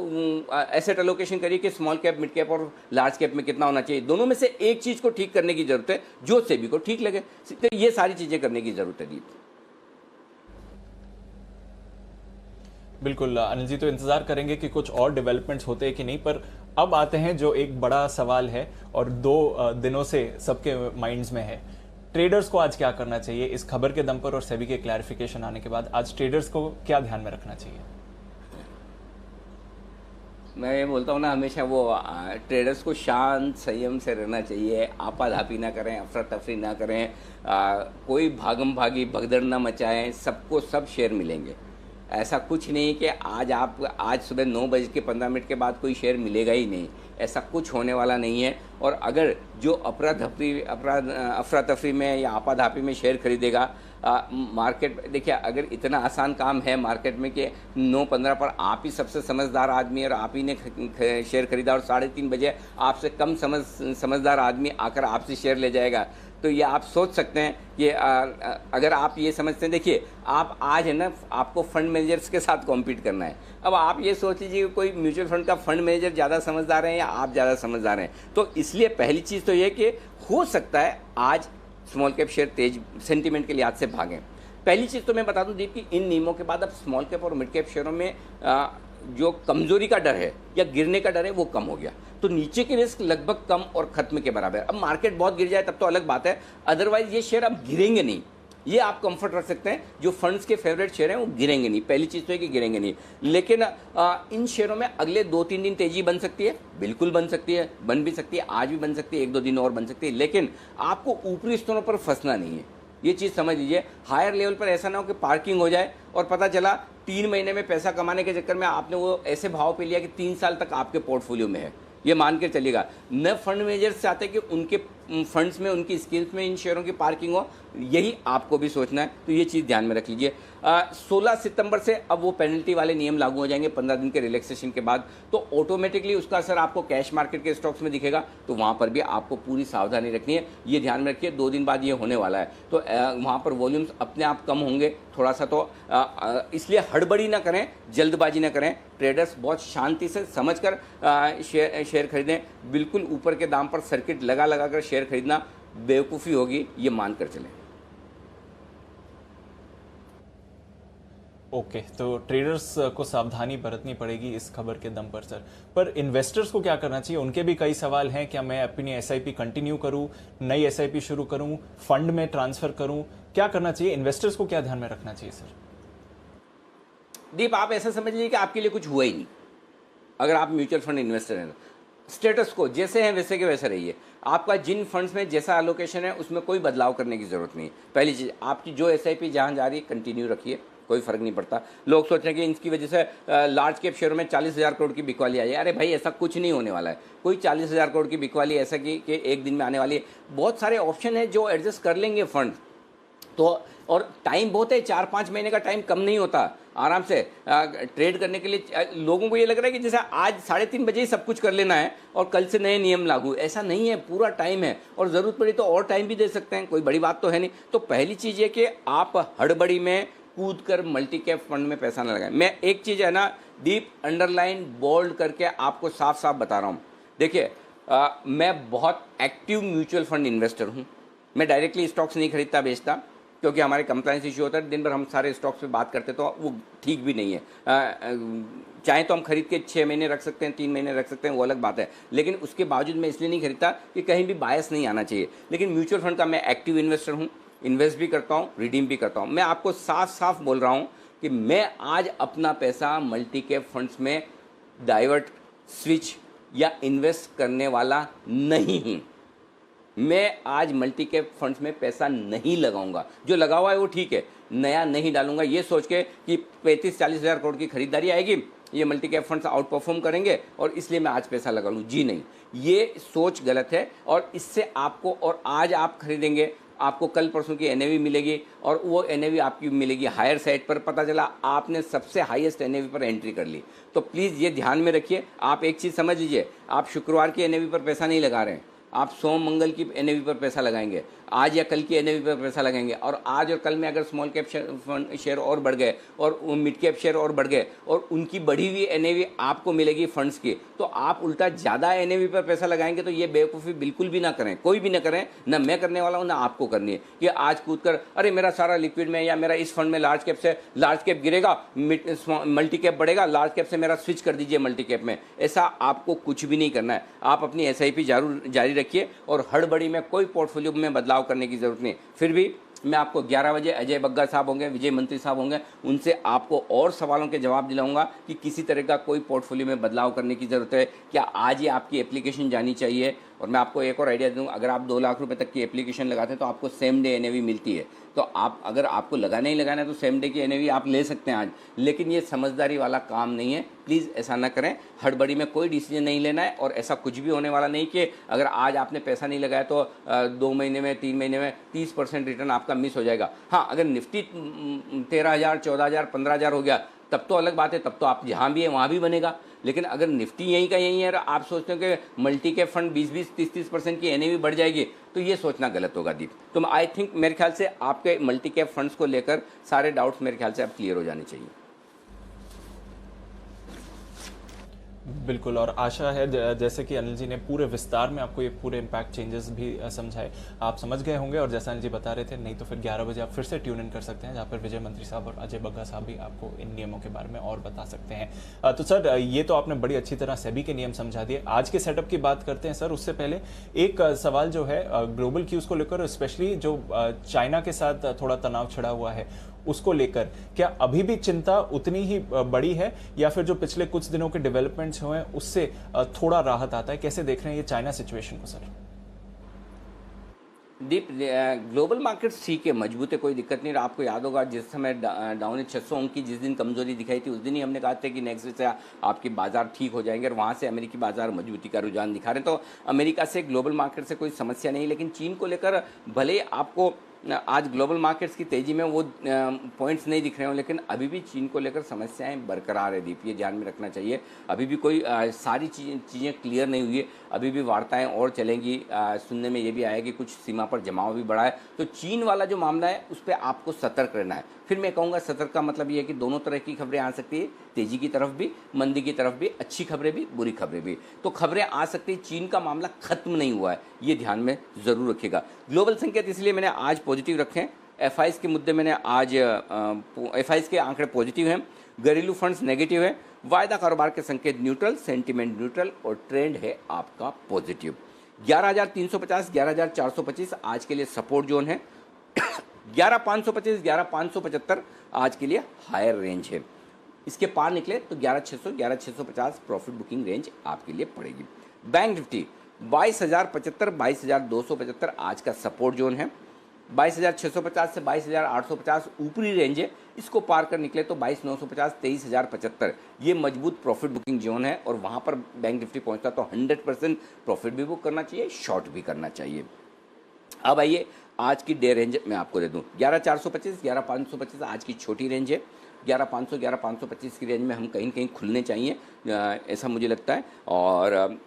एसेट एलोकेशन करिए कि स्मॉल कैप, मिड कैप और लार्ज कैप में कितना होना चाहिए। दोनों में से एक चीज़ को ठीक करने की जरूरत है जो सेबी को ठीक लगे। तो ये सारी चीज़ें करने की जरूरत है दीप। बिल्कुल अनिल जी, तो इंतजार करेंगे कि कुछ और डेवलपमेंट्स होते हैं कि नहीं। पर अब आते हैं जो एक बड़ा सवाल है और 2 दिनों से सबके माइंड्स में है, ट्रेडर्स को आज क्या करना चाहिए इस खबर के दम पर और सेबी के क्लैरिफिकेशन आने के बाद आज ट्रेडर्स को क्या ध्यान में रखना चाहिए? मैं ये बोलता हूँ ना हमेशा, वो ट्रेडर्स को शांत संयम से रहना चाहिए, आपाधापी ना करें, अफरा तफरी ना करें, कोई भागम भागी भगदड़ ना मचाएं, सबको सब शेयर मिलेंगे। ऐसा कुछ नहीं कि आज सुबह 9:15 के बाद कोई शेयर मिलेगा ही नहीं, ऐसा कुछ होने वाला नहीं है। और अगर जो अफरा तफरी में या आपाधापी में शेयर खरीदेगा, मार्केट देखिए, अगर इतना आसान काम है मार्केट में कि 9:15 पर आप ही सबसे समझदार आदमी और आप ही ने शेयर खरीदा और 3:30 बजे आपसे कम समझदार आदमी आकर आपसे शेयर ले जाएगा, तो ये आप सोच सकते हैं कि अगर आप ये समझते हैं, देखिए आप आज है ना, आपको फंड मैनेजर्स के साथ कॉम्पीट करना है। अब आप ये सोच लीजिए कोई म्यूचुअल फंड का फंड मैनेजर ज़्यादा समझदार है या आप ज़्यादा समझदार हैं। तो इसलिए पहली चीज़ तो ये कि हो सकता है आज स्मॉल कैप शेयर तेज सेंटीमेंट के लिहाज से भागें। पहली चीज़ तो मैं बता दूं दीप कि इन नियमों के बाद अब स्मॉल कैप और मिड कैप शेयरों में जो कमजोरी का डर है या गिरने का डर है वो कम हो गया, तो नीचे की रिस्क लगभग कम और खत्म के बराबर है। अब मार्केट बहुत गिर जाए तब तो अलग बात है, अदरवाइज ये शेयर अब गिरेंगे नहीं, ये आप कंफर्ट रख सकते हैं। जो फंड्स के फेवरेट शेयर हैं वो गिरेंगे नहीं, पहली चीज़ तो है कि गिरेंगे नहीं। लेकिन इन शेयरों में अगले 2-3 दिन तेजी बन सकती है, बिल्कुल बन सकती है, बन भी सकती है, आज भी बन सकती है, 1-2 दिन और बन सकती है, लेकिन आपको ऊपरी स्तरों पर फंसना नहीं है, ये चीज़ समझ लीजिए। हायर लेवल पर ऐसा ना हो कि पार्किंग हो जाए और पता चला 3 महीने में पैसा कमाने के चक्कर में आपने वो ऐसे भाव पे लिया कि 3 साल तक आपके पोर्टफोलियो में है। ये मान के चलिएगा, न फंड मैनेजर्स चाहते कि उनके फंड्स में, उनकी स्कीम्स में इन शेयरों की पार्किंग हो, यही आपको भी सोचना है, तो ये चीज़ ध्यान में रख लीजिए। 16 सितंबर से अब वो पेनल्टी वाले नियम लागू हो जाएंगे 15 दिन के रिलैक्सेशन के बाद, तो ऑटोमेटिकली उसका असर आपको कैश मार्केट के स्टॉक्स में दिखेगा, तो वहाँ पर भी आपको पूरी सावधानी रखनी है। ये ध्यान में रखिए 2 दिन बाद ये होने वाला है, तो वहाँ पर वॉल्यूम्स अपने आप कम होंगे थोड़ा सा, तो इसलिए हड़बड़ी ना करें, जल्दबाजी ना करें। ट्रेडर्स बहुत शांति से समझ कर शेयर खरीदें, बिल्कुल ऊपर के दाम पर सर्किट लगा कर शेयर खरीदना बेवकूफ़ी होगी, ये मान कर चलें। ओके, तो ट्रेडर्स को सावधानी बरतनी पड़ेगी इस खबर के दम पर सर। पर इन्वेस्टर्स को क्या करना चाहिए? उनके भी कई सवाल हैं, क्या मैं अपनी एसआईपी कंटिन्यू करूं, नई एसआईपी शुरू करूं, फंड में ट्रांसफर करूं, क्या करना चाहिए? इन्वेस्टर्स को क्या ध्यान में रखना चाहिए सर? दीप, आप ऐसा समझ लीजिए कि आपके लिए कुछ हुआ ही नहीं। अगर आप म्यूचुअल फंड इन्वेस्टर हैं, स्टेटस को जैसे हैं वैसे के वैसे रहिए। आपका जिन फंड्स में जैसा एलोकेशन है उसमें कोई बदलाव करने की जरूरत नहीं। पहली चीज़, आपकी जो एसआईपी जहाँ जा रही है कंटिन्यू रखिए, कोई फर्क नहीं पड़ता। लोग सोच रहे हैं कि इसकी वजह से लार्ज कैप शेयरों में 40,000 करोड़ की बिकवाली आई है। अरे भाई, ऐसा कुछ नहीं होने वाला है। कोई 40,000 करोड़ की बिकवाली ऐसा कि एक दिन में आने वाली है। बहुत सारे ऑप्शन है जो एडजस्ट कर लेंगे फंड, तो और टाइम बहुत है, 4-5 महीने का टाइम कम नहीं होता आराम से ट्रेड करने के लिए। लोगों को ये लग रहा है कि जैसे आज 3:30 बजे ही सब कुछ कर लेना है और कल से नए नियम लागू, ऐसा नहीं है, पूरा टाइम है और ज़रूरत पड़ी तो और टाइम भी दे सकते हैं, कोई बड़ी बात तो है नहीं। तो पहली चीज़ ये कि आप हड़बड़ी में कूद कर मल्टी कैप फंड में पैसा न लगाएं। मैं एक चीज़ है ना डीप अंडरलाइन बोल्ड करके आपको साफ साफ बता रहा हूँ। देखिए, मैं बहुत एक्टिव म्यूचुअल फंड इन्वेस्टर हूँ। मैं डायरेक्टली स्टॉक्स नहीं खरीदता बेचता, क्योंकि हमारे कंप्लायंस इशू होता है, दिन भर हम सारे स्टॉक्स पे बात करते तो वो ठीक भी नहीं है। चाहे तो हम खरीद के 6 महीने रख सकते हैं, 3 महीने रख सकते हैं, वो अलग बात है, लेकिन उसके बावजूद मैं इसलिए नहीं खरीदता कि कहीं भी बायस नहीं आना चाहिए। लेकिन म्यूचुअल फंड का मैं एक्टिव इन्वेस्टर हूँ, इन्वेस्ट भी करता हूँ, रिडीम भी करता हूँ। मैं आपको साफ साफ बोल रहा हूँ कि मैं आज अपना पैसा मल्टी कैप फंड्स में डाइवर्ट, स्विच या इन्वेस्ट करने वाला नहीं हूँ। मैं आज मल्टी कैप फंड्स में पैसा नहीं लगाऊंगा। जो लगा हुआ है वो ठीक है, नया नहीं डालूंगा ये सोच के कि 35-40 हज़ार करोड़ की खरीदारी आएगी, ये multi cap funds out perform करेंगे और इसलिए मैं आज पैसा लगा लूँ। जी नहीं, ये सोच गलत है। और इससे आपको, और आज आप खरीदेंगे आपको कल परसों की एनएवी मिलेगी और वो एनएवी आपकी मिलेगी हायर साइड पर। पता चला आपने सबसे हाईएस्ट एनएवी पर एंट्री कर ली। तो प्लीज़ ये ध्यान में रखिए। आप एक चीज़ समझ लीजिए, आप शुक्रवार की एनएवी पर पैसा नहीं लगा रहे हैं, आप सोम मंगल की एनएवी पर पैसा लगाएंगे, आज या कल की एनएवी पर पैसा लगाएंगे। और आज और कल में अगर स्मॉल कैप शेयर और बढ़ गए और मिड कैप शेयर और बढ़ गए और उनकी बढ़ी हुई एनएवी आपको मिलेगी फंड्स की, तो आप उल्टा ज़्यादा एनएवी पर पैसा लगाएंगे। तो ये बेवकूफ़ी बिल्कुल भी ना करें, कोई भी ना करें, ना मैं करने वाला हूँ ना आपको करनी है कि आज कूद कर अरे मेरा सारा लिक्विड में या मेरा इस फंड में लार्ज कैप से लार्ज कैप गिरेगा, मल्टी कैप बढ़ेगा, लार्ज कैप से मेरा स्विच कर दीजिए मल्टी कैप में। ऐसा आपको कुछ भी नहीं करना है। आप अपनी एसआईपी जारी रखिए और हड़बड़ी में कोई पोर्टफोलियो में बदलाव करने की जरूरत नहीं। फिर भी मैं आपको 11 बजे अजय बग्गा साहब होंगे, विजय मंत्री साहब होंगे, उनसे आपको और सवालों के जवाब दिलाऊंगा कि किसी तरह का कोई पोर्टफोलियो में बदलाव करने की ज़रूरत है क्या, आज ही आपकी एप्लीकेशन जानी चाहिए। और मैं आपको एक और आइडिया दूँ, अगर आप 2 लाख रुपए तक की एप्लीकेशन लगाते हैं तो आपको सेम डे एनएवी मिलती है। तो आप अगर आपको लगाना ही लगाना है तो सेम डे की एनएवी आप ले सकते हैं आज, लेकिन ये समझदारी वाला काम नहीं है। प्लीज़ ऐसा ना करें, हड़बड़ी में कोई डिसीजन नहीं लेना है। और ऐसा कुछ भी होने वाला नहीं कि अगर आज आपने पैसा नहीं लगाया तो 2 महीने में 3 महीने में 30% रिटर्न आपका मिस हो जाएगा। हाँ, अगर निफ्टी 13,000 14,000 15,000 हो गया तब तो अलग बात है, तब तो आप जहाँ भी है वहाँ भी बनेगा। लेकिन अगर निफ्टी यहीं का यहीं है और आप सोचते हो कि मल्टी कैप फंड 20-20 30-30% की एनएवी बढ़ जाएगी, तो ये सोचना गलत होगा दीप। तो आई थिंक मेरे ख्याल से आपके मल्टी कैप फंड्स को लेकर सारे डाउट्स मेरे ख्याल से अब क्लियर हो जाने चाहिए। बिल्कुल, और आशा है जैसे कि अनिल जी ने पूरे विस्तार में आपको ये पूरे इम्पैक्ट चेंजेस भी समझाए, आप समझ गए होंगे। और जैसा अनिल जी बता रहे थे, नहीं तो फिर 11 बजे आप फिर से ट्यून इन कर सकते हैं, जहाँ पर विजय मंत्री साहब और अजय बग्गा साहब भी आपको इन नियमों के बारे में और बता सकते हैं। तो सर, ये तो आपने बड़ी अच्छी तरह सेबी के नियम समझा दिए। आज के सेटअप की बात करते हैं सर। उससे पहले एक सवाल जो है ग्लोबल क्यूज को लेकर, स्पेशली जो चाइना के साथ थोड़ा तनाव छिड़ा हुआ है उसको लेकर, क्या अभी भी चिंता उतनी ही बड़ी है या फिर जो पिछले कुछ दिनों के डेवलपमेंट्स हुए हैं उससे थोड़ा राहत आता है? कैसे देख रहे हैं ये चाइना सिचुएशन को सर? दीप, ग्लोबल मार्केट्स ठीक है, मजबूत है, कोई दिक्कत नहीं। आपको याद होगा जिस समय डाउन 600 अंक की जिस दिन कमजोरी दिखाई थी, उस दिन ही हमने कहा था कि नेक्स्ट से आपके बाजार ठीक हो जाएंगे और वहाँ से अमेरिकी बाजार मजबूती का रुझान दिखा रहे हैं। तो अमेरिका से ग्लोबल मार्केट से कोई समस्या नहीं, लेकिन चीन को लेकर भले आपको आज ग्लोबल मार्केट्स की तेज़ी में वो पॉइंट्स नहीं दिख रहे हो, लेकिन अभी भी चीन को लेकर समस्याएं बरकरार है दीप, ये ध्यान में रखना चाहिए। अभी भी कोई सारी चीज़ें क्लियर नहीं हुई है, अभी भी वार्ताएं और चलेंगी। सुनने में ये भी आया कि कुछ सीमा पर जमाव भी बढ़ा है। तो चीन वाला जो मामला है उस पर आपको सतर्क रहना है। फिर मैं कहूँगा सतर्क का मतलब ये है कि दोनों तरह की खबरें आ सकती है, तेज़ी की तरफ भी, मंदी की तरफ भी, अच्छी खबरें भी, बुरी खबरें भी। तो खबरें आ सकती है, चीन का मामला खत्म नहीं हुआ है, ये ध्यान में ज़रूर रखिएगा। ग्लोबल संकेत इसलिए मैंने आज पॉजिटिव रखे हैं। एफआईज के मुद्दे मैंने आज एफआईज के आंकड़े पॉजिटिव हैं, घरेलू फंड्स नेगेटिव है, वायदा कारोबार के संकेत न्यूट्रल, सेंटीमेंट न्यूट्रल और ट्रेंड है आपका पॉजिटिव। 11,350 11,425 आज के लिए सपोर्ट जोन है। 11,525 11,575 आज के लिए हायर रेंज है। इसके पार निकले तो 11,600 11,650 प्रॉफिट बुकिंग रेंज आपके लिए पड़ेगी। बैंक निफ्टी 22,075 22,275 आज का सपोर्ट जोन है। 22,650 से 22,850 ऊपरी रेंज है, इसको पार कर निकले तो 22,950 23,075 ये मजबूत प्रॉफिट बुकिंग जोन है। और वहाँ पर बैंक निफ्टी पहुँचता तो 100% प्रॉफिट भी बुक करना चाहिए, शॉर्ट भी करना चाहिए। अब आइए आज की डे रेंज मैं आपको दे दूं। 11,425 11,525 आज की छोटी रेंज है। 11,500 11,525 की रेंज में हम कहीं कहीं खुलने चाहिए, ऐसा मुझे लगता है। और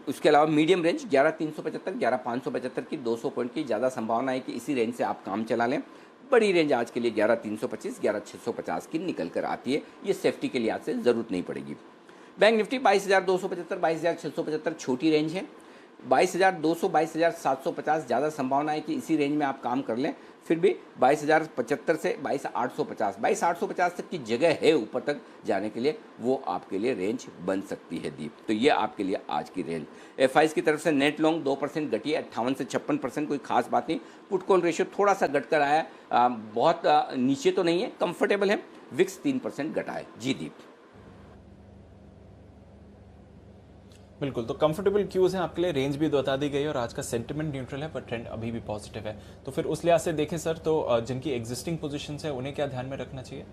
उसके अलावा मीडियम रेंज 11,375 11,575 की 200 पॉइंट की ज़्यादा संभावना है कि इसी रेंज से आप काम चला लें। बड़ी रेंज आज के लिए 11,325 11,650 की निकल कर आती है, ये सेफ्टी के लिहाज से ज़रूरत नहीं पड़ेगी। बैंक निफ्टी 22,275 22,675 छोटी रेंज है। 22,200 22,750 ज़्यादा संभावना है कि इसी रेंज में आप काम कर लें। फिर भी 22,075 से 22,850 22,850 तक की जगह है ऊपर तक जाने के लिए, वो आपके लिए रेंज बन सकती है दीप। तो ये आपके लिए आज की रेंज। एफआईज की तरफ से नेट लॉन्ग 2% घटी है, 58 से 56%, कोई खास बात नहीं। पुट कॉल रेशियो थोड़ा सा घटकर आया है, बहुत नीचे तो नहीं है, कंफर्टेबल है। विक्स 3% घटा है। जी दीप। बिल्कुल, तो कंफर्टेबल क्यूज हैं आपके लिए, रेंज भी बता दी गई और आज का सेंटिमेंट न्यूट्रल है पर ट्रेंड अभी भी पॉजिटिव है। तो फिर उस लिहाज से देखें सर, तो जिनकी एग्जिस्टिंग पोजीशंस है उन्हें क्या ध्यान में रखना चाहिए?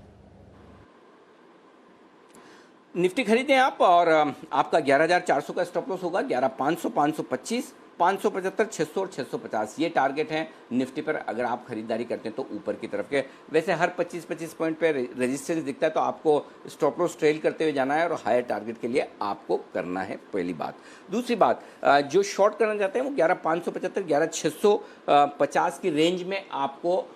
निफ्टी खरीदें आप और आपका 11,400 का स्टॉप लॉस होगा, 11,500 525 575, 600 और 650 ये टारगेट हैं निफ्टी पर। अगर आप खरीदारी करते हैं तो ऊपर की तरफ के। वैसे हर 25-25 पॉइंट पे रेजिस्टेंस दिखता है तो आपको स्टॉप लॉस ट्रेल करते हुए जाना है और हायर टारगेट के लिए आपको करना है, पहली बात। दूसरी बात, जो शॉर्ट करना चाहते हैं वो 11,575, 11,650 की रेंज में आपको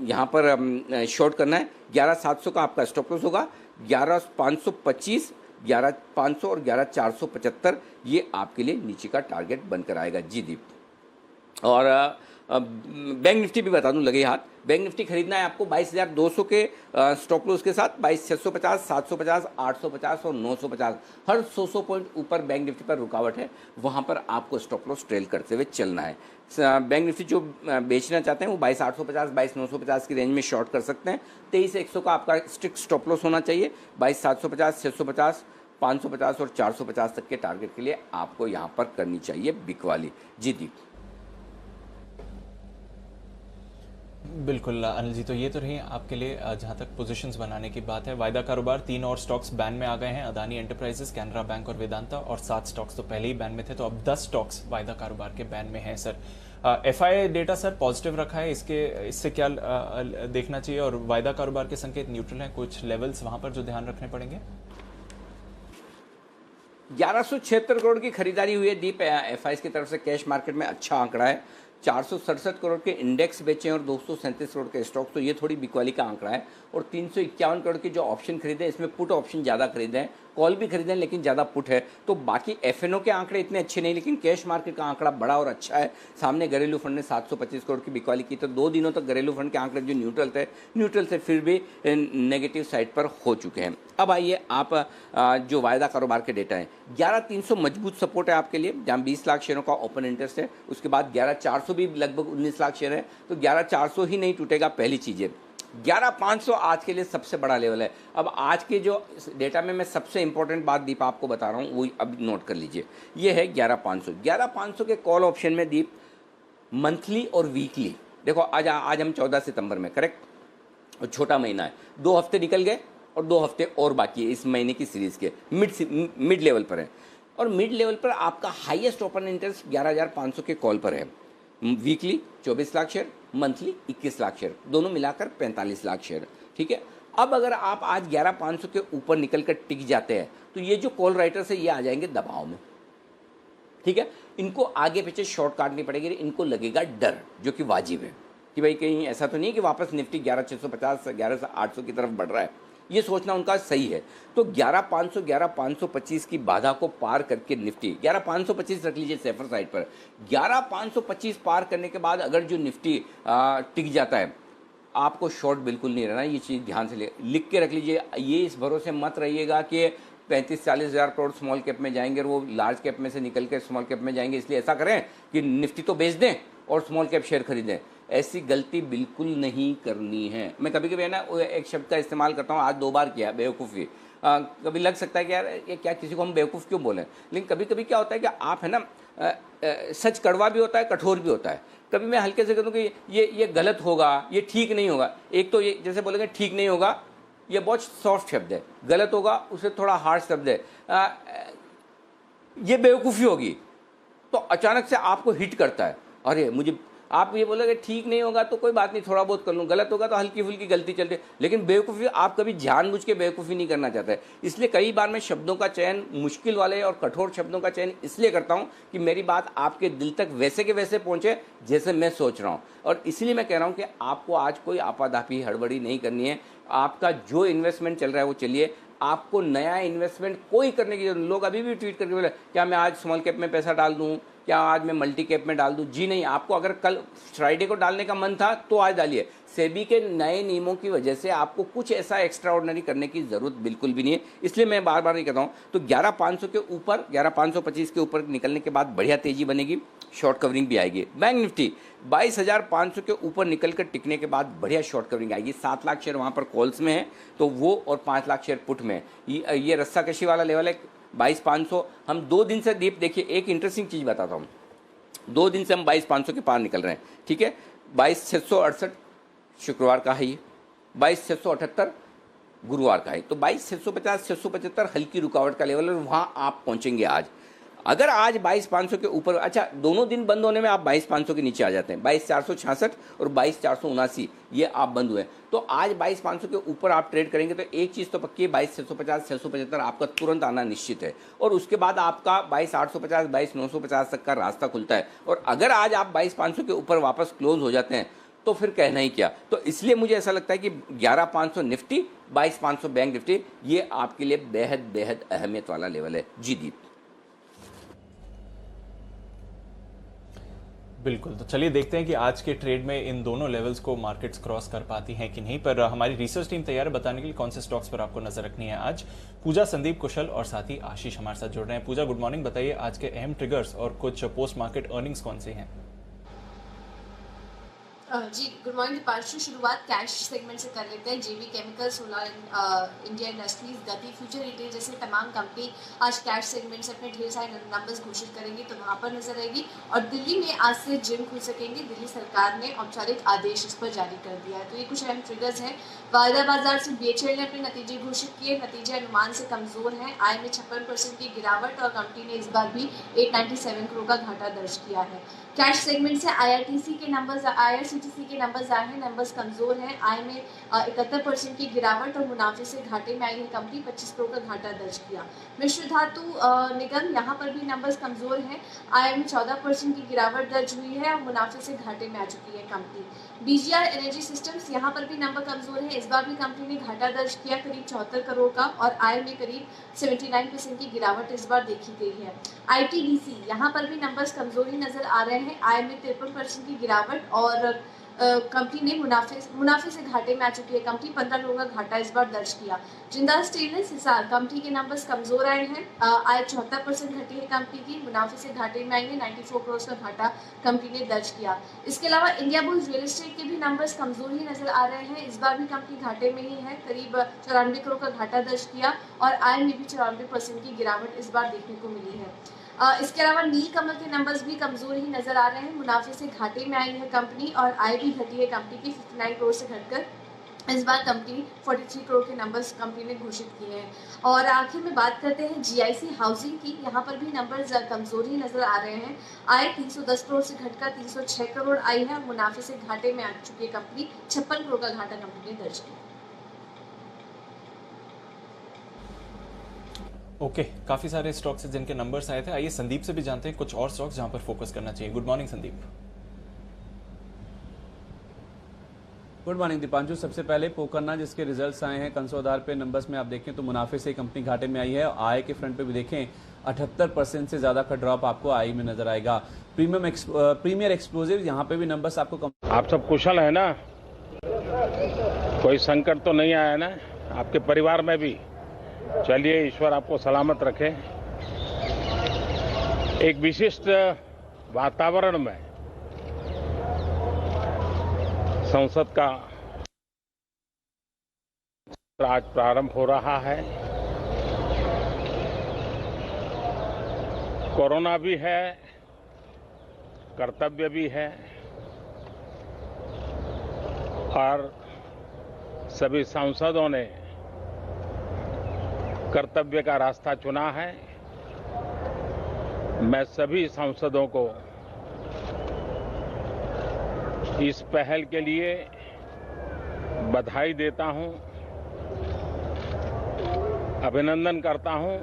यहाँ पर शॉर्ट करना है। 11,700 का आपका स्टॉप लॉस होगा। 11,525, 11,500 और 11,475 ये आपके लिए नीचे का टारगेट बनकर आएगा। जी दीप। और बैंक निफ्टी भी बता दूं लगे हाथ। बैंक निफ्टी खरीदना है आपको 22,200 के स्टॉप लॉस के साथ। 22,650, 750, 850 और 950 हर 100 पॉइंट ऊपर बैंक निफ्टी पर रुकावट है, वहां पर आपको स्टॉप लॉस ट्रेल करते हुए चलना है। बैंक निफ्टी जो बेचना चाहते हैं वो 22,850, 22,950 की रेंज में शॉर्ट कर सकते हैं। 23,100 का आपका स्ट्रिक्ट स्टॉप लॉस होना चाहिए। 22,750, 650, 550 और 450 तक के टारगेट के लिए आपको यहाँ पर करनी चाहिए बिकवाली। जी दीप। बिल्कुल अनिल जी, तो ये तो रही आपके लिए जहां तक पोजीशंस बनाने की बात है। वायदा कारोबार 3 और स्टॉक्स बैन में आ गए हैं, अदानी एंटरप्राइजेस, कैनरा बैंक और वेदांता, और 7 स्टॉक्स तो पहले ही बैन में थे, तो अब 10 स्टॉक्स वायदा कारोबार के बैन में हैं sir. FI data sir positive रखा है, इससे क्या देखना चाहिए, और वायदा कारोबार के संकेत न्यूट्रल हैं, कुछ लेवल्स वहां पर जो ध्यान रखने पड़ेंगे? 1176 करोड़ की खरीदारी हुई है दीप एफआई की तरफ से। कैश मार्केट में अच्छा आंकड़ा है। 467 करोड़ के इंडेक्स बेचे हैं और 237 करोड़ के स्टॉक, तो ये थोड़ी बिकवाली का आंकड़ा है। और 351 करोड़ के जो ऑप्शन खरीदे, इसमें पुट ऑप्शन ज़्यादा खरीदे हैं, कॉल भी खरीदे हैं लेकिन ज़्यादा पुट है। तो बाकी एफएनओ के आंकड़े इतने अच्छे नहीं, लेकिन कैश मार्केट का आंकड़ा बड़ा और अच्छा है। सामने घरेलू फंड ने 725 करोड़ की बिकवाली की, तो 2 दिनों तक घरेलू फंड के आंकड़े जो न्यूट्रल से फिर भी नेगेटिव साइड पर हो चुके हैं। अब आइए आप जो वायदा कारोबार के डेटा हैं, 11,300 मजबूत सपोर्ट है आपके लिए, जहाँ 20 लाख शेयरों का ओपन इंटरेस्ट है। उसके बाद 11,400 भी लगभग 19 लाख शेयर है, तो 11,400 ही नहीं टूटेगा, पहली चीज़ है। 11,500 आज के लिए सबसे बड़ा लेवल है। अब आज के जो डेटा में मैं सबसे इंपॉर्टेंट बात दीप आपको बता रहा हूँ, वो अब नोट कर लीजिए। ये है 11,500। 11,500 के कॉल ऑप्शन में दीप मंथली और वीकली, देखो आज हम 14 सितंबर में, करेक्ट, और छोटा महीना है, 2 हफ्ते निकल गए और 2 हफ्ते और बाकी है इस महीने की सीरीज के। मिड लेवल पर है, और मिड लेवल पर आपका हाईएस्ट ओपन इंटरेस्ट 11,500 के कॉल पर है। Weekly 24 lakh share, monthly 21 lakh share, दोनों मिलाकर 45 लाख शेयर। ठीक है। अब अगर आप आज 11,500 के ऊपर निकल कर टिक जाते हैं तो ये जो कॉल राइटर्स है ये आ जाएंगे दबाव में। ठीक है। इनको आगे पीछे शॉर्ट काटनी पड़ेगी, इनको लगेगा डर, जो कि वाजिब है कि भाई कहीं ऐसा तो नहीं है कि वापस निफ्टी 11,650 11,800 की तरफ बढ़ रहा है, ये सोचना उनका सही है। तो 11,500 11,525 की बाधा को पार करके निफ्टी 11,525 रख लीजिए सेफर साइड पर। 11,525 पार करने के बाद अगर जो निफ्टी टिक जाता है, आपको शॉर्ट बिल्कुल नहीं रहना, ये चीज़ ध्यान से लिख के रख लीजिए। ये इस भरोसे मत रहिएगा कि 35-40 हज़ार करोड़ स्मॉल कैप में जाएंगे और वो लार्ज कैप में से निकल के स्मॉल कैप में जाएंगे, इसलिए ऐसा करें कि निफ्टी तो बेच दें और स्मॉल कैप शेयर खरीदें। ऐसी गलती बिल्कुल नहीं करनी है। मैं कभी कभी है ना एक शब्द का इस्तेमाल करता हूँ, आज 2 बार किया, बेवकूफ़ी। कभी लग सकता है कि यार ये क्या, किसी को हम बेवकूफ़ क्यों बोलें, लेकिन कभी कभी क्या होता है कि आप है ना सच कड़वा भी होता है, कठोर भी होता है। कभी मैं हल्के से कहूँ कि ये गलत होगा, ये ठीक नहीं होगा। एक तो ये जैसे बोलेंगे ठीक नहीं होगा, ये बहुत सॉफ्ट शब्द है, गलत होगा उसे थोड़ा हार्ड शब्द है। ये बेवकूफ़ी होगी, तो अचानक से आपको हिट करता है, अरे मुझे, आप ये बोलोगे ठीक नहीं होगा तो कोई बात नहीं, थोड़ा बहुत कर लूँ, गलत होगा तो हल्की फुल्की गलती चलती है, लेकिन बेवकूफ़ी आप कभी जानबूझ के बेवकूफ़ी नहीं करना चाहते। इसलिए कई बार मैं शब्दों का चयन, मुश्किल वाले और कठोर शब्दों का चयन इसलिए करता हूँ कि मेरी बात आपके दिल तक वैसे के वैसे पहुँचे जैसे मैं सोच रहा हूँ। और इसलिए मैं कह रहा हूँ कि आपको आज कोई आपाधापी हड़बड़ी नहीं करनी है। आपका जो इन्वेस्टमेंट चल रहा है वो चलिए, आपको नया इन्वेस्टमेंट कोई करने की जरूरत। लोग अभी भी ट्वीट करके बोले क्या मैं आज स्मॉल कैप में पैसा डाल दूं, क्या आज मैं मल्टी कैप में डाल दूं। जी नहीं, आपको अगर कल फ्राइडे को डालने का मन था तो आज डालिए। सेबी के नए नियमों की वजह से आपको कुछ ऐसा एक्स्ट्रा ऑर्डिनरी करने की जरूरत बिल्कुल भी नहीं है, इसलिए मैं बार बार नहीं कहता हूँ। तो 11,500 के ऊपर, 11,525 के ऊपर निकलने के बाद बढ़िया तेजी बनेगी, शॉर्ट कवरिंग भी आएगी। बैंक निफ्टी 22,500 के ऊपर निकलकर टिकने के बाद बढ़िया शॉर्ट कवरिंग आएगी। 7 लाख शेयर वहाँ पर कॉल्स में है, तो वो और 5 लाख शेयर पुट में। ये रस्साकशी वाला लेवल है 22,500। हम 2 दिन से दीप देखिए, एक इंटरेस्टिंग चीज़ बताता हूँ। 2 दिन से हम 22,500 के पार निकल रहे हैं। ठीक है। 22,668 शुक्रवार का है, ये 22,678 गुरुवार का है, तो 22,650 675 हल्की रुकावट का लेवल है, वहाँ आप पहुँचेंगे आज। अगर आज 22,500 के ऊपर, अच्छा दोनों दिन बंद होने में आप 22,500 के नीचे आ जाते हैं, 22,466 और 22,479 ये आप बंद हुए, तो आज 22,500 के ऊपर आप ट्रेड करेंगे तो एक चीज़ तो पक्की है, 22,650 675 आपका तुरंत आना निश्चित है, और उसके बाद आपका 22,850 22,950 तक का रास्ता खुलता है। और अगर आज आप 22,500 के ऊपर वापस क्लोज हो जाते हैं तो फिर कहना ही क्या। तो इसलिए मुझे ऐसा लगता है कि 11,500 निफ्टी, 22,500 बैंक निफ्टी, ये आपके लिए बेहद बेहद अहमियत वाला लेवल है। जी दीप। बिल्कुल, तो चलिए देखते हैं कि आज के ट्रेड में इन दोनों लेवल्स को मार्केट्स क्रॉस कर पाती हैं कि नहीं। पर हमारी रिसर्च टीम तैयार है बताने के लिए कौन से स्टॉक्स पर आपको नजर रखनी है आज। पूजा, संदीप, कुशल और साथ ही आशीष हमारे साथ जुड़ रहे हैं। पूजा, गुड मॉर्निंग, बताइए आज के अहम ट्रिगर्स और कुछ पोस्ट मार्केट अर्निंग्स कौन से हैं। जी गुड मॉर्निंग दीपांशु। शुरुआत कैश सेगमेंट से कर लेते हैं। जेबी केमिकल, सोलर इंडिया इंडस्ट्रीज, गति फ्यूचर रिटेल जैसे तमाम कंपनी आज कैश सेगमेंट से अपने ढेर सारे नंबर्स घोषित करेंगी, तो वहाँ पर नजर आएगी। और दिल्ली में आज से जिम खुल सकेंगे, दिल्ली सरकार ने औपचारिक आदेश इस पर जारी कर दिया है। तो ये कुछ अहम ट्रिगर्स हैं। वायदा बाजार से बीएचईएल ने अपने नतीजे घोषित किए, नतीजे अनुमान से कमजोर हैं। आय में 56% की गिरावट और कंपनी ने इस बार भी 897 करोड़ का घाटा दर्ज किया है। कैश सेगमेंट से आईआरसीटीसी के नंबर्स आए हैं, नंबर्स कमजोर हैं। आय में 71% की गिरावट और मुनाफे से घाटे में आई है कंपनी, 25 करोड़ का घाटा दर्ज किया। मिश्र धातु निगम, यहाँ पर भी नंबर्स कमजोर हैं। आय में 14% की गिरावट दर्ज हुई है और मुनाफे से घाटे में आ चुकी है कंपनी। बीजीआर एनर्जी सिस्टम्स, यहाँ पर भी नंबर कमजोर है। इस बार भी कंपनी ने घाटा दर्ज किया करीब 74 करोड़ का और आय में करीब 79% की गिरावट इस बार देखी गई है। आईटीडीसी, यहाँ पर भी नंबर्स कमजोर ही नजर आ रहे हैं। आय में 53% की गिरावट और कंपनी ने मुनाफे से घाटे में आ चुकी है कंपनी, 15 करोड़ का घाटा इस बार दर्ज किया। जिंदाल स्टेनलेस हिसार, कंपनी के नंबर्स कमजोर आए हैं। आय 74% घटी है कंपनी की, मुनाफे से घाटे में आई है, 94 करोड़ का घाटा कंपनी ने दर्ज किया। इसके अलावा इंडिया बुल्स रियल एस्टेट के भी नंबर्स कमजोर ही नजर आ रहे हैं। इस बार भी कंपनी घाटे में ही है, करीब 94 करोड़ का घाटा दर्ज किया और आय में भी 94% की गिरावट इस बार देखने को मिली है। इसके अलावा नीलकमल के नंबर्स भी कमजोर ही नजर आ रहे हैं। मुनाफे से घाटे में आई है कंपनी और आय भी घटी है कंपनी की, 59 करोड़ से घटकर इस बार कंपनी 43 करोड़ के नंबर्स कंपनी ने घोषित किए हैं। और आखिर में बात करते हैं जीआईसी हाउसिंग की, यहाँ पर भी नंबर्स कमजोर ही नजर आ रहे हैं। आय 310 करोड़ से घटकर 306 करोड़ आई है और मुनाफे से घाटे में आ चुकी है कंपनी, 56 करोड़ का घाटा कंपनी ने दर्ज किया। ओके, काफी सारे स्टॉक्स हैं जिनके नंबर्स आए थे। आइए संदीप से भी जानते हैं कुछ और स्टॉक्स जहां पर फोकस करना चाहिए। Good morning Sandeep. Good morning Deepanshu. सबसे पहले पोकरना, जिसके रिजल्ट्स आए हैं कंसोलिडेट पे नंबर्स में आप देखें तो मुनाफे से कंपनी घाटे में आई है। आय के फ्रंट पे भी देखें 78% से ज़्यादा का ड्रॉप आपको आय में नजर आएगा। प्रीमियर एक्सप्लोजिव, यहाँ पे भी नंबर्स आपको आप सब कुशल है ना, कोई संकट तो नहीं आया ना आपके परिवार में भी? चलिए, ईश्वर आपको सलामत रखे। एक विशिष्ट वातावरण में संसद का आज प्रारंभ हो रहा है। कोरोना भी है, कर्तव्य भी है और सभी सांसदों ने कर्तव्य का रास्ता चुना है। मैं सभी सांसदों को इस पहल के लिए बधाई देता हूं, अभिनंदन करता हूं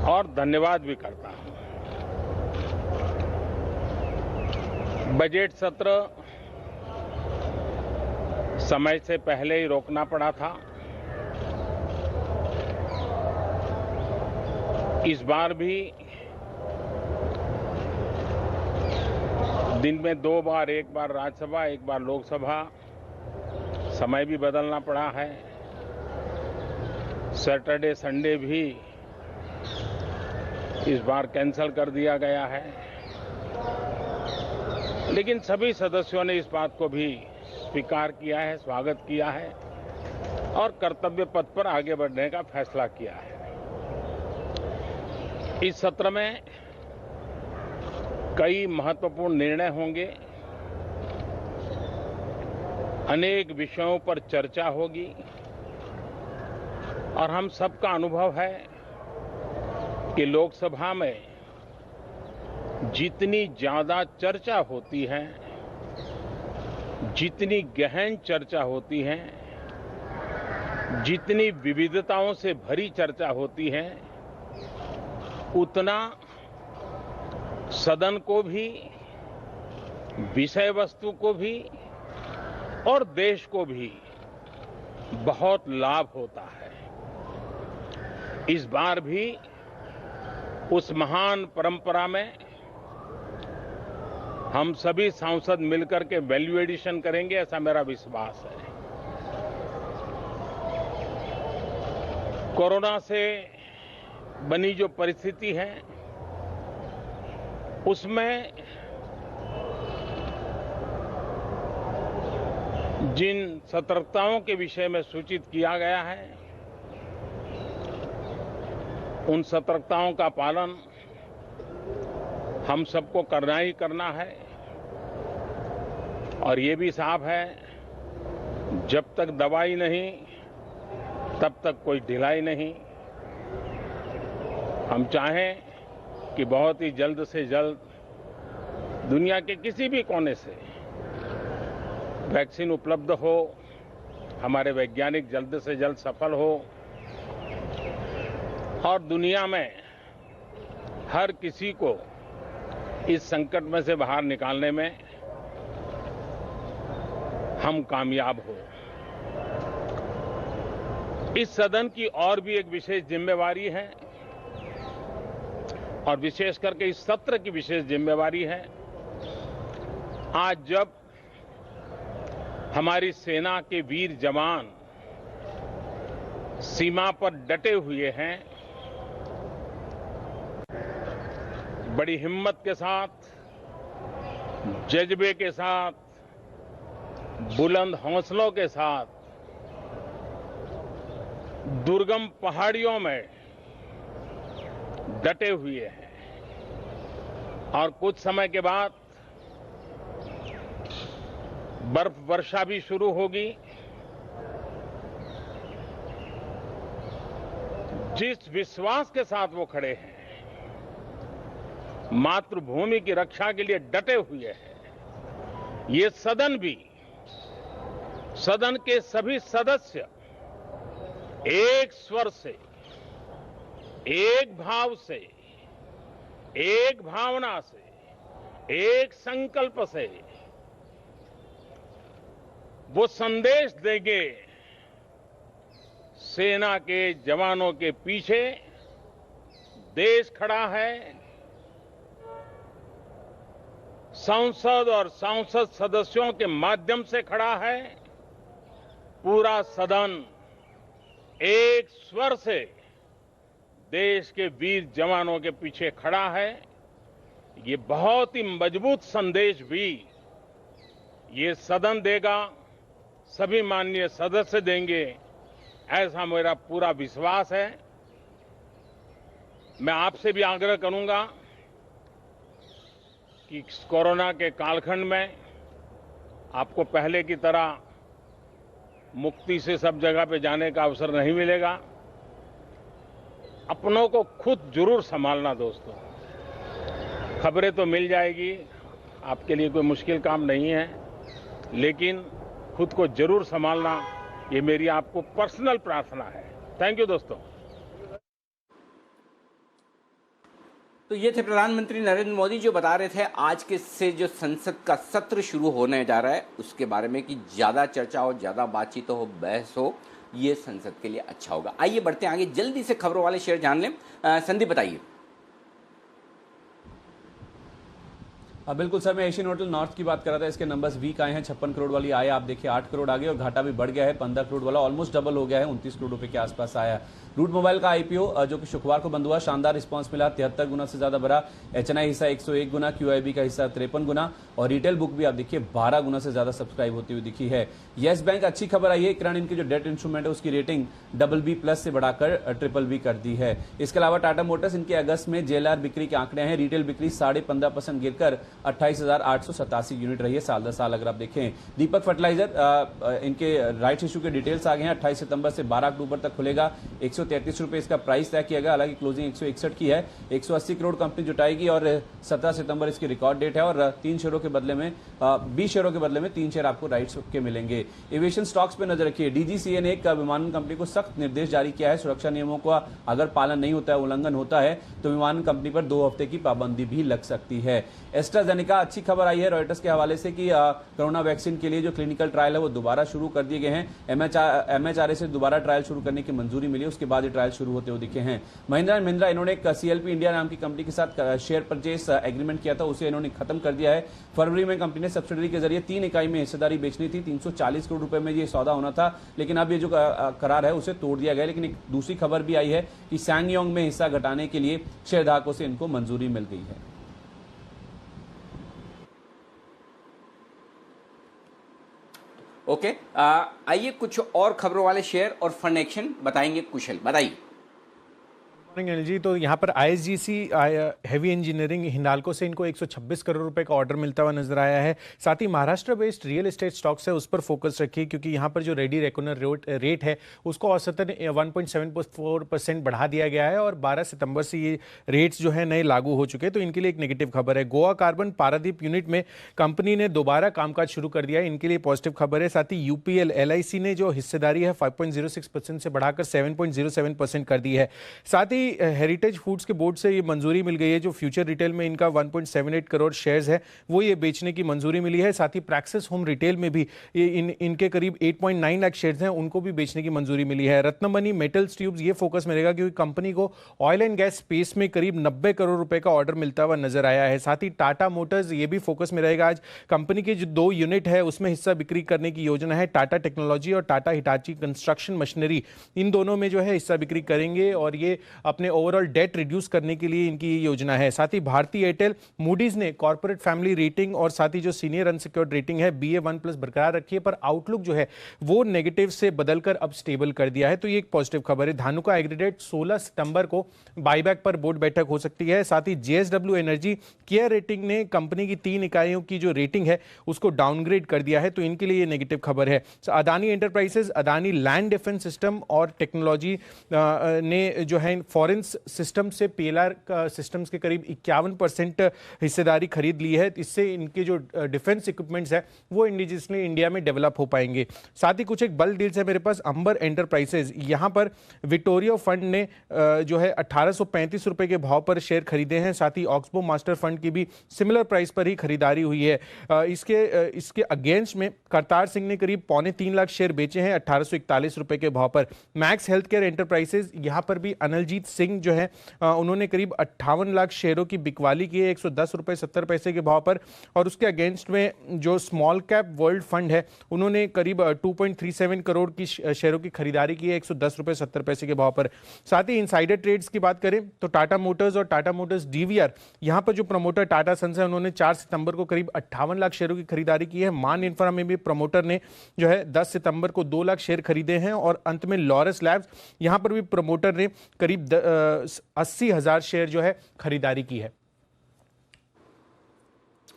और धन्यवाद भी करता हूं। बजट सत्र समय से पहले ही रोकना पड़ा था। इस बार भी दिन में 2 बार, एक बार राज्यसभा एक बार लोकसभा, समय भी बदलना पड़ा है। सैटरडे संडे भी इस बार कैंसिल कर दिया गया है, लेकिन सभी सदस्यों ने इस बात को भी स्वीकार किया है, स्वागत किया है और कर्तव्य पथ पर आगे बढ़ने का फैसला किया है। इस सत्र में कई महत्वपूर्ण निर्णय होंगे, अनेक विषयों पर चर्चा होगी और हम सबका अनुभव है कि लोकसभा में जितनी ज्यादा चर्चा होती है, जितनी गहन चर्चा होती है, जितनी विविधताओं से भरी चर्चा होती है, उतना सदन को भी, विषय वस्तु को भी और देश को भी बहुत लाभ होता है। इस बार भी उस महान परंपरा में हम सभी सांसद मिलकर के वैल्यू एडिशन करेंगे, ऐसा मेरा विश्वास है। कोरोना से बनी जो परिस्थिति है, उसमें जिन सतर्कताओं के विषय में सूचित किया गया है, उन सतर्कताओं का पालन हम सबको करना ही करना है। और ये भी साफ है, जब तक दवाई नहीं तब तक कोई ढिलाई नहीं। हम चाहें कि बहुत ही जल्द से जल्द दुनिया के किसी भी कोने से वैक्सीन उपलब्ध हो, हमारे वैज्ञानिक जल्द से जल्द सफल हो और दुनिया में हर किसी को इस संकट में से बाहर निकालने में हम कामयाब हो। इस सदन की और भी एक विशेष जिम्मेवारी है और विशेष करके इस सत्र की विशेष जिम्मेवारी है। आज जब हमारी सेना के वीर जवान सीमा पर डटे हुए हैं, बड़ी हिम्मत के साथ, जज्बे के साथ, बुलंद हौसलों के साथ दुर्गम पहाड़ियों में डटे हुए हैं और कुछ समय के बाद बर्फ वर्षा भी शुरू होगी। जिस विश्वास के साथ वो खड़े हैं, मातृभूमि की रक्षा के लिए डटे हुए हैं, ये सदन भी, सदन के सभी सदस्य एक स्वर से, एक भाव से, एक भावना से, एक संकल्प से वो संदेश देंगे, सेना के जवानों के पीछे देश खड़ा है, संसद और सांसद सदस्यों के माध्यम से खड़ा है, पूरा सदन एक स्वर से देश के वीर जवानों के पीछे खड़ा है। ये बहुत ही मजबूत संदेश भी ये सदन देगा, सभी माननीय सदस्य देंगे, ऐसा मेरा पूरा विश्वास है। मैं आपसे भी आग्रह करूंगा कि कोरोना के कालखंड में आपको पहले की तरह मुक्ति से सब जगह पे जाने का अवसर नहीं मिलेगा। अपनों को खुद जरूर संभालना दोस्तों। खबरें तो मिल जाएगी, आपके लिए कोई मुश्किल काम नहीं है, लेकिन खुद को जरूर संभालना, ये मेरी आपको पर्सनल प्रार्थना है। थैंक यू दोस्तों। तो ये थे प्रधानमंत्री नरेंद्र मोदी जो बता रहे थे आज के से जो संसद का सत्र शुरू होने जा रहा है उसके बारे में कि ज़्यादा चर्चा हो, ज़्यादा बातचीत हो, बहस हो, ये संसद के लिए अच्छा होगा। आइए बढ़ते हैं आगे, जल्दी से खबरों वाले शेयर जान लें। संदीप बताइए। बिल्कुल सर, मैं एशियन होटल नॉर्थ की बात कर रहा था। इसके नंबर्स वीक आए हैं। 56 करोड़ वाली आय आप देखिए 8 करोड़ आ गई और घाटा भी बढ़ गया है। 15 करोड़ वाला ऑलमोस्ट डबल हो गया है, 29 करोड़ रुपए के आसपास आया। रूट मोबाइल का आईपीओ जो कि शुक्रवार को बंद हुआ, शानदार रिस्पांस मिला, 73 गुना से ज्यादा बढ़ा। एचएनआई हिस्सा 101 गुना, क्यूआईबी का हिस्सा 53 गुना और रिटेल बुक भी आप देखिए 12 गुना से ज्यादा सब्सक्राइब होती हुई दिखी है। येस बैंक अच्छी खबर आई है, किरण इनकी जो डेट इंस्ट्रूमेंट है उसकी रेटिंग BB+ से बढ़ाकर BBB कर दी है। इसके अलावा टाटा मोटर्स, इनके अगस्त में जेएलआर बिक्री के आंकड़े हैं। रिटेल बिक्री 15.5% गिरकर 28,887 यूनिट रही है साल दर साल। अगर आप देखें दीपक फर्टिलाइजर, इनके राइट इशू के डिटेल्स आ गए हैं। 28 सितंबर से 12 अक्टूबर तक खुलेगा। 133 रुपए इसका प्राइस तय किया गया, हालांकि क्लोजिंग 161 की है। 180 करोड़ कंपनी जुटाएगी और 17 सितंबर इसकी रिकॉर्ड डेट है। और 3 शेयरों के बदले में 20 शेयरों के बदले में 3 शेयर आपको राइट्स के मिलेंगे। एविएशन स्टॉक्स पे नजर रखिए। डीजीसीए ने एक विमानन कंपनी को सख्त निर्देश जारी किया है। सुरक्षा नियमों का अगर पालन नहीं होता है, उल्लंघन होता है, तो विमानन कंपनी पर 2 हफ्ते की पाबंदी भी लग सकती है। एस्ट्राजेनेका, अच्छी खबर आई है रॉयटर्स के हवाले से कि कोरोना वैक्सीन के लिए जो क्लिनिकल ट्रायल है वो दोबारा शुरू कर दिए गए हैं। एमएचआरए से दोबारा ट्रायल शुरू करने की मंजूरी मिली, उसके बाद ये ट्रायल शुरू होते हुए दिखे हैं। महिंद्रा एंड महिंद्रा, इन्होंने एक सीएलपी इंडिया नाम की कंपनी के साथ शेयर परचेस एग्रीमेंट किया था, उसे इन्होंने खत्म कर दिया है। फरवरी में कंपनी ने सब्सिडरी के जरिए 3 इकाई में हिस्सेदारी बेचनी थी। 340 करोड़ रुपए में ये सौदा होना था, लेकिन अब ये जो करार है उसे तोड़ दिया गया। लेकिन एक दूसरी खबर भी आई है कि सैंगयोंग में हिस्सा घटाने के लिए शेयरधारकों से इनको मंजूरी मिल गई है। ओके, आइए कुछ और खबरों वाले शेयर और फंड एक्शन बताएंगे कुशल, बताइए। जी, तो यहाँ पर आईएसजीसी हेवी इंजीनियरिंग हिंडाल्को से इनको 126 करोड़ रुपए का ऑर्डर मिलता हुआ नजर आया है। साथ ही Maharashtra based real estate stocks है उस पर फोकस रखिए, क्योंकि यहाँ पर जो रेडी रेकनर रेट है उसको औसतन 1.74% बढ़ा दिया गया है और 12 सितंबर से ये रेट्स जो है नए लागू हो चुके हैं, तो इनके लिए एक नेगेटिव खबर है। गोवा कार्बन पारादीप यूनिट में कंपनी ने दोबारा कामकाज शुरू कर दिया है, इनके लिए पॉजिटिव खबर है। साथ ही यूपीएल एलआईसी ने जो हिस्सेदारी है 5.06% से बढ़ाकर 7.07% कर दी है। साथ ही हेरिटेज फूड्स के बोर्ड से ये मंजूरी मिल गई है, जो फ्यूचर रिटेल में इनका 1.78 करोड़ शेयर्स है वो ये बेचने की मंजूरी मिली है। साथ ही प्रैक्सिस होम रिटेल में भी इनके करीब 8.9 लाख शेयर्स हैं, उनको भी बेचने की मंजूरी मिली है। रत्नमणि मेटल्स ट्यूब्स ये फोकस में रहेगा, क्योंकि कंपनी को ऑयल एंड गैस स्पेस में करीब 90 करोड़ रुपए का ऑर्डर मिलता हुआ नजर आया है। साथ ही टाटा मोटर्स ये भी फोकस में रहेगा। आज कंपनी के जो 2 यूनिट है उसमें हिस्सा बिक्री करने की योजना है। टाटा टेक्नोलॉजी और टाटा हिटाची कंस्ट्रक्शन मशीनरी, इन दोनों में जो है हिस्सा बिक्री करेंगे और ये अपने ओवरऑल डेट रिड्यूस करने के लिए इनकी योजना है। साथ ही भारतीय एयरटेल, मूडीज ने कॉर्पोरेट फैमिली रेटिंग और साथ ही जो सीनियर अनसिक्योर्ड रेटिंग है BA1+ बरकरार रखी है, पर आउटलुक जो है वो नेगेटिव से बदलकर अब स्टेबल कर दिया है, तो ये एक पॉजिटिव खबर है। धानुका एग्रीडेट 16 सितंबर को बाईबैक पर बोर्ड बैठक हो सकती है। साथ ही JSW एनर्जी केयर रेटिंग ने कंपनी की 3 इकाइयों की जो रेटिंग है उसको डाउनग्रेड कर दिया है, तो इनके लिए ये नेगेटिव खबर है। Adani enterprises, Adani land defence system और टेक्नोलॉजी ने जो है फॉरेन सिस्टम से PLR सिस्टम्स के करीब 51% हिस्सेदारी खरीद ली है। इससे इनके जो डिफेंस इक्विपमेंट्स है वो इंडिजियसली इंडिया में डेवलप हो पाएंगे। साथ ही कुछ एक बल्क डील्स है मेरे पास। अंबर एंटरप्राइजेस, यहाँ पर विक्टोरिया फंड ने जो है 1835 रुपए के भाव पर शेयर खरीदे हैं। साथ ही ऑक्सबो मास्टर फंड की भी सिमिलर प्राइस पर ही खरीदारी हुई है। इसके अगेंस्ट में करतार सिंह ने करीब 3.25 लाख शेयर बेचे हैं 1841 रुपए के भाव पर। मैक्स हेल्थ केयर एंटरप्राइजेस, यहाँ पर भी अनलजीत सिंह जो है उन्होंने करीब 58 लाख शेयरों की बिकवाली की है 110 रुपए 70 पैसे के भाव पर। और उसके अगेंस्ट में जो स्मॉल कैप वर्ल्ड फंड है उन्होंने करीब 2.37 करोड़ की शेयरों की खरीदारी की है 110 रुपए 70 पैसे के भाव पर। साथ ही इनसाइडर ट्रेड्स की बात करें तो टाटा मोटर्स और टाटा मोटर्स DVR, यहाँ पर जो प्रमोटर टाटा सन्स है उन्होंने 4 सितंबर को करीब 58 लाख शेयरों की खरीदारी की है। मान इंफ्रा में भी प्रमोटर ने जो है 10 सितंबर को 2 लाख शेयर खरीदे हैं। और अंत में लॉरस लैब्स, यहाँ पर भी प्रमोटर ने करीब 80,000 शेयर जो है खरीदारी की है।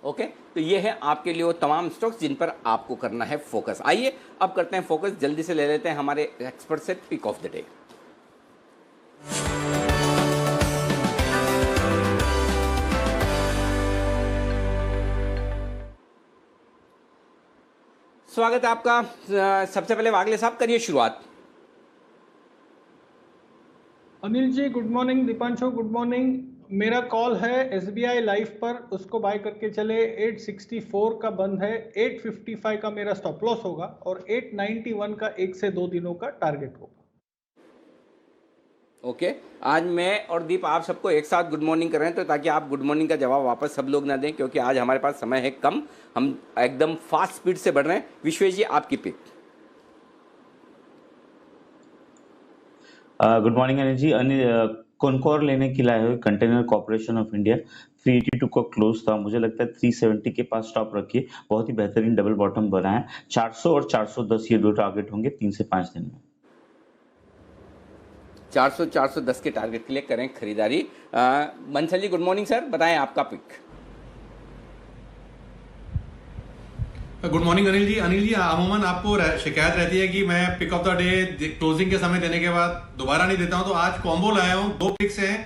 ओके, तो ये है आपके लिए वो तमाम स्टॉक्स जिन पर आपको करना है फोकस। आइए अब करते हैं फोकस, जल्दी से ले लेते हैं हमारे एक्सपर्ट से पिक ऑफ द डे। स्वागत है आपका। सबसे पहले वागले साहब करिए शुरुआत। Anil ji good morning, Deepanshu good morning. मेरा कॉल है SBI लाइफ पर, उसको बाय करके चले। 864 का बंद है, 855 का मेरा स्टॉप लॉस होगा और 891 का 1 से 2 दिनों का टारगेट होगा। ओके, आज मैं और दीप आप सबको एक साथ गुड मॉर्निंग कर रहे हैं, तो ताकि आप गुड मॉर्निंग का जवाब वापस सब लोग ना दें, क्योंकि आज हमारे पास समय है कम, हम एकदम फास्ट स्पीड से बढ़ रहे हैं। विश्वेश जी आपकी पिक। गुड मॉर्निंग अनिल जी। कॉनकोर लेने के लाए हुए कंटेनर कॉर्पोरेशन ऑफ इंडिया 382 का क्लोज था, मुझे लगता है 370 के पास स्टॉप रखिए। बहुत ही बेहतरीन डबल बॉटम बना है। 400 और 410 ये 2 टारगेट होंगे 3 से 5 दिन में। 400-410 के टारगेट के लिए करें खरीदारी। Bansal ji good morning sir, बताएं आपका pick. Good morning Anil ji अमूमन आपको शिकायत रहती है कि मैं pick of the day closing के समय देने के बाद दोबारा नहीं देता हूं, तो आज कॉम्बो लाया हूं, 2 पिक्स हैं,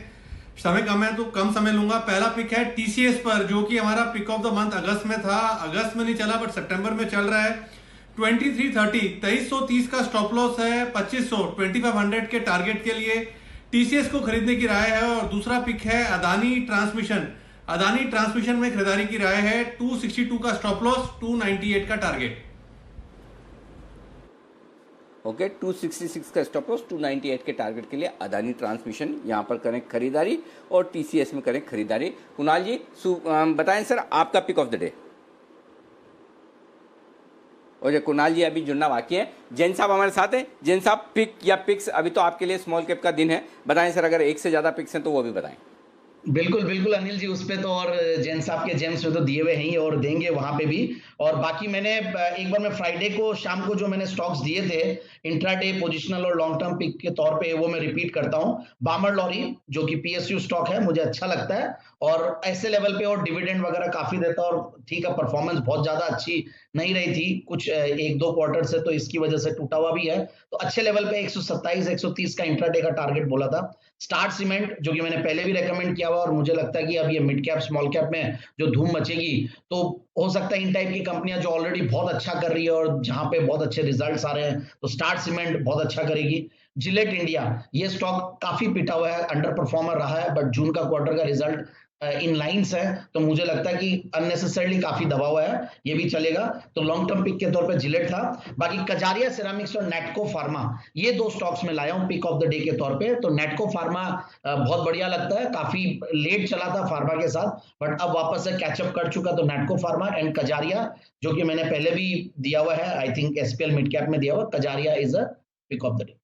समय कम है तो कम समय लूंगा। पहला पिक है टीसीएस पर, जो कि हमारा पिक ऑफ द मंथ अगस्त में था, अगस्त में नहीं चला बट सितंबर में चल रहा है। 2330 2330 का स्टॉप लॉस है, 2500 2500 के टारगेट के लिए टीसीएस को खरीदने की राय है। और दूसरा पिक है अदानी ट्रांसमिशन में खरीदारी की राय है, 262 का स्टॉप लॉस, 298 का टारगेट। ओके, 266 का स्टॉप लॉस, 298 के टारगेट के लिए अदानी ट्रांसमिशन यहां पर करें खरीदारी और टीसीएस में करें खरीदारी। कुणाल जी बताएं सर आपका पिक ऑफ द डे। और कुणाल जी अभी जुड़ना बाकी है। जैन साहब हमारे साथ हैं। जैन साहब पिक या पिक्स, अभी तो आपके लिए स्मॉल कैप का दिन है, बताएं सर अगर एक से ज्यादा पिक्स हैं तो वो भी बताएं। बिल्कुल अनिल जी, उस पे तो और जैन साहब के जेम्स में तो दिए हुए हैं और देंगे वहां पे भी। और बाकी मैंने एक बार मैं फ्राइडे को शाम को जो मैंने स्टॉक्स दिए थे इंट्राडे पोजिशनल और लॉन्ग टर्म पिक के तौर पे, वो मैं रिपीट करता हूं। बामर लॉरी जो कि पीएसयू स्टॉक है, मुझे अच्छा लगता है और ऐसे लेवल पे और डिविडेंड वगैरह काफी देता है और ठीक है, परफॉर्मेंस बहुत ज्यादा अच्छी नहीं रही थी कुछ 1-2 क्वार्टर से, तो इसकी वजह से टूटा हुआ भी है। तो अच्छे लेवल पे 127-130 का इंट्राडे का टारगेट बोला था। स्टार सीमेंट जो कि मैंने पहले भी रेकमेंड किया हुआ और मुझे लगता है कि अब ये मिड कैप स्मॉल कैप में जो धूम मचेगी, तो हो सकता है इन टाइप की कंपनियां जो ऑलरेडी बहुत अच्छा कर रही है और जहां पे बहुत अच्छे रिजल्ट्स आ रहे हैं, तो स्टार सीमेंट बहुत अच्छा करेगी। जिलेट इंडिया, ये स्टॉक काफी पिटा हुआ है, अंडर परफॉर्मर रहा है, बट जून का क्वार्टर का रिजल्ट इन लाइन्स है, तो मुझे लगता है कि अननेसेसरली काफी दबा हुआ है, ये भी चलेगा। तो लॉन्ग टर्म पिक के तौर पे जिलेट था। बाकी कजारिया सिरामिक्स और नेटको फार्मा, ये 2 स्टॉक्स में लाया हूं पिक ऑफ द डे के तौर पे। तो नेटको फार्मा बहुत बढ़िया लगता है, काफी लेट चला था फार्मा के साथ, बट अब वापस से कैचअप कर चुका। तो नेटको फार्मा एंड कजारिया जो कि मैंने पहले भी दिया हुआ है, I think SPL mid cap में दिया हुआ, Kajaria is a pick of the day.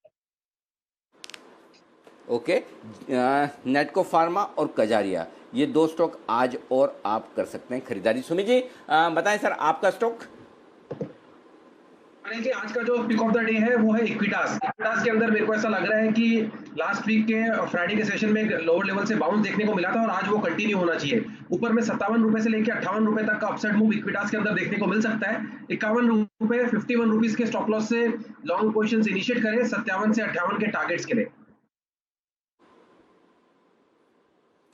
Okay, Natco pharma और कजारिया, ये 2 स्टॉक आज और आप कर सकते हैं खरीदारी। सुमित जी बताएं सर आपका स्टॉक। अरे जी, आज का जो पिक ऑफ द डे है वो है इक्विटास के अंदर मेरे को ऐसा लग रहा है कि लास्ट वीक के फ्राइडे के सेशन में एक लोअर लेवल से बाउंस देखने को मिला था और आज वो कंटिन्यू होना चाहिए। ऊपर में 57 रुपए से लेकर 58 रुपए तक का अपसाइड मूव इक्विटास के अंदर देखने को मिल सकता है। 51 रुपए 51 रुपीज के स्टॉप लॉस से लॉन्ग पोजीशन इनिशिएट करें 57 से 58 के टारगेट्स के लिए।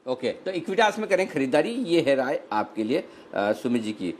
ओके, तो इक्विटास में करें खरीदारी, ये है राय आपके लिए सुमित जी की।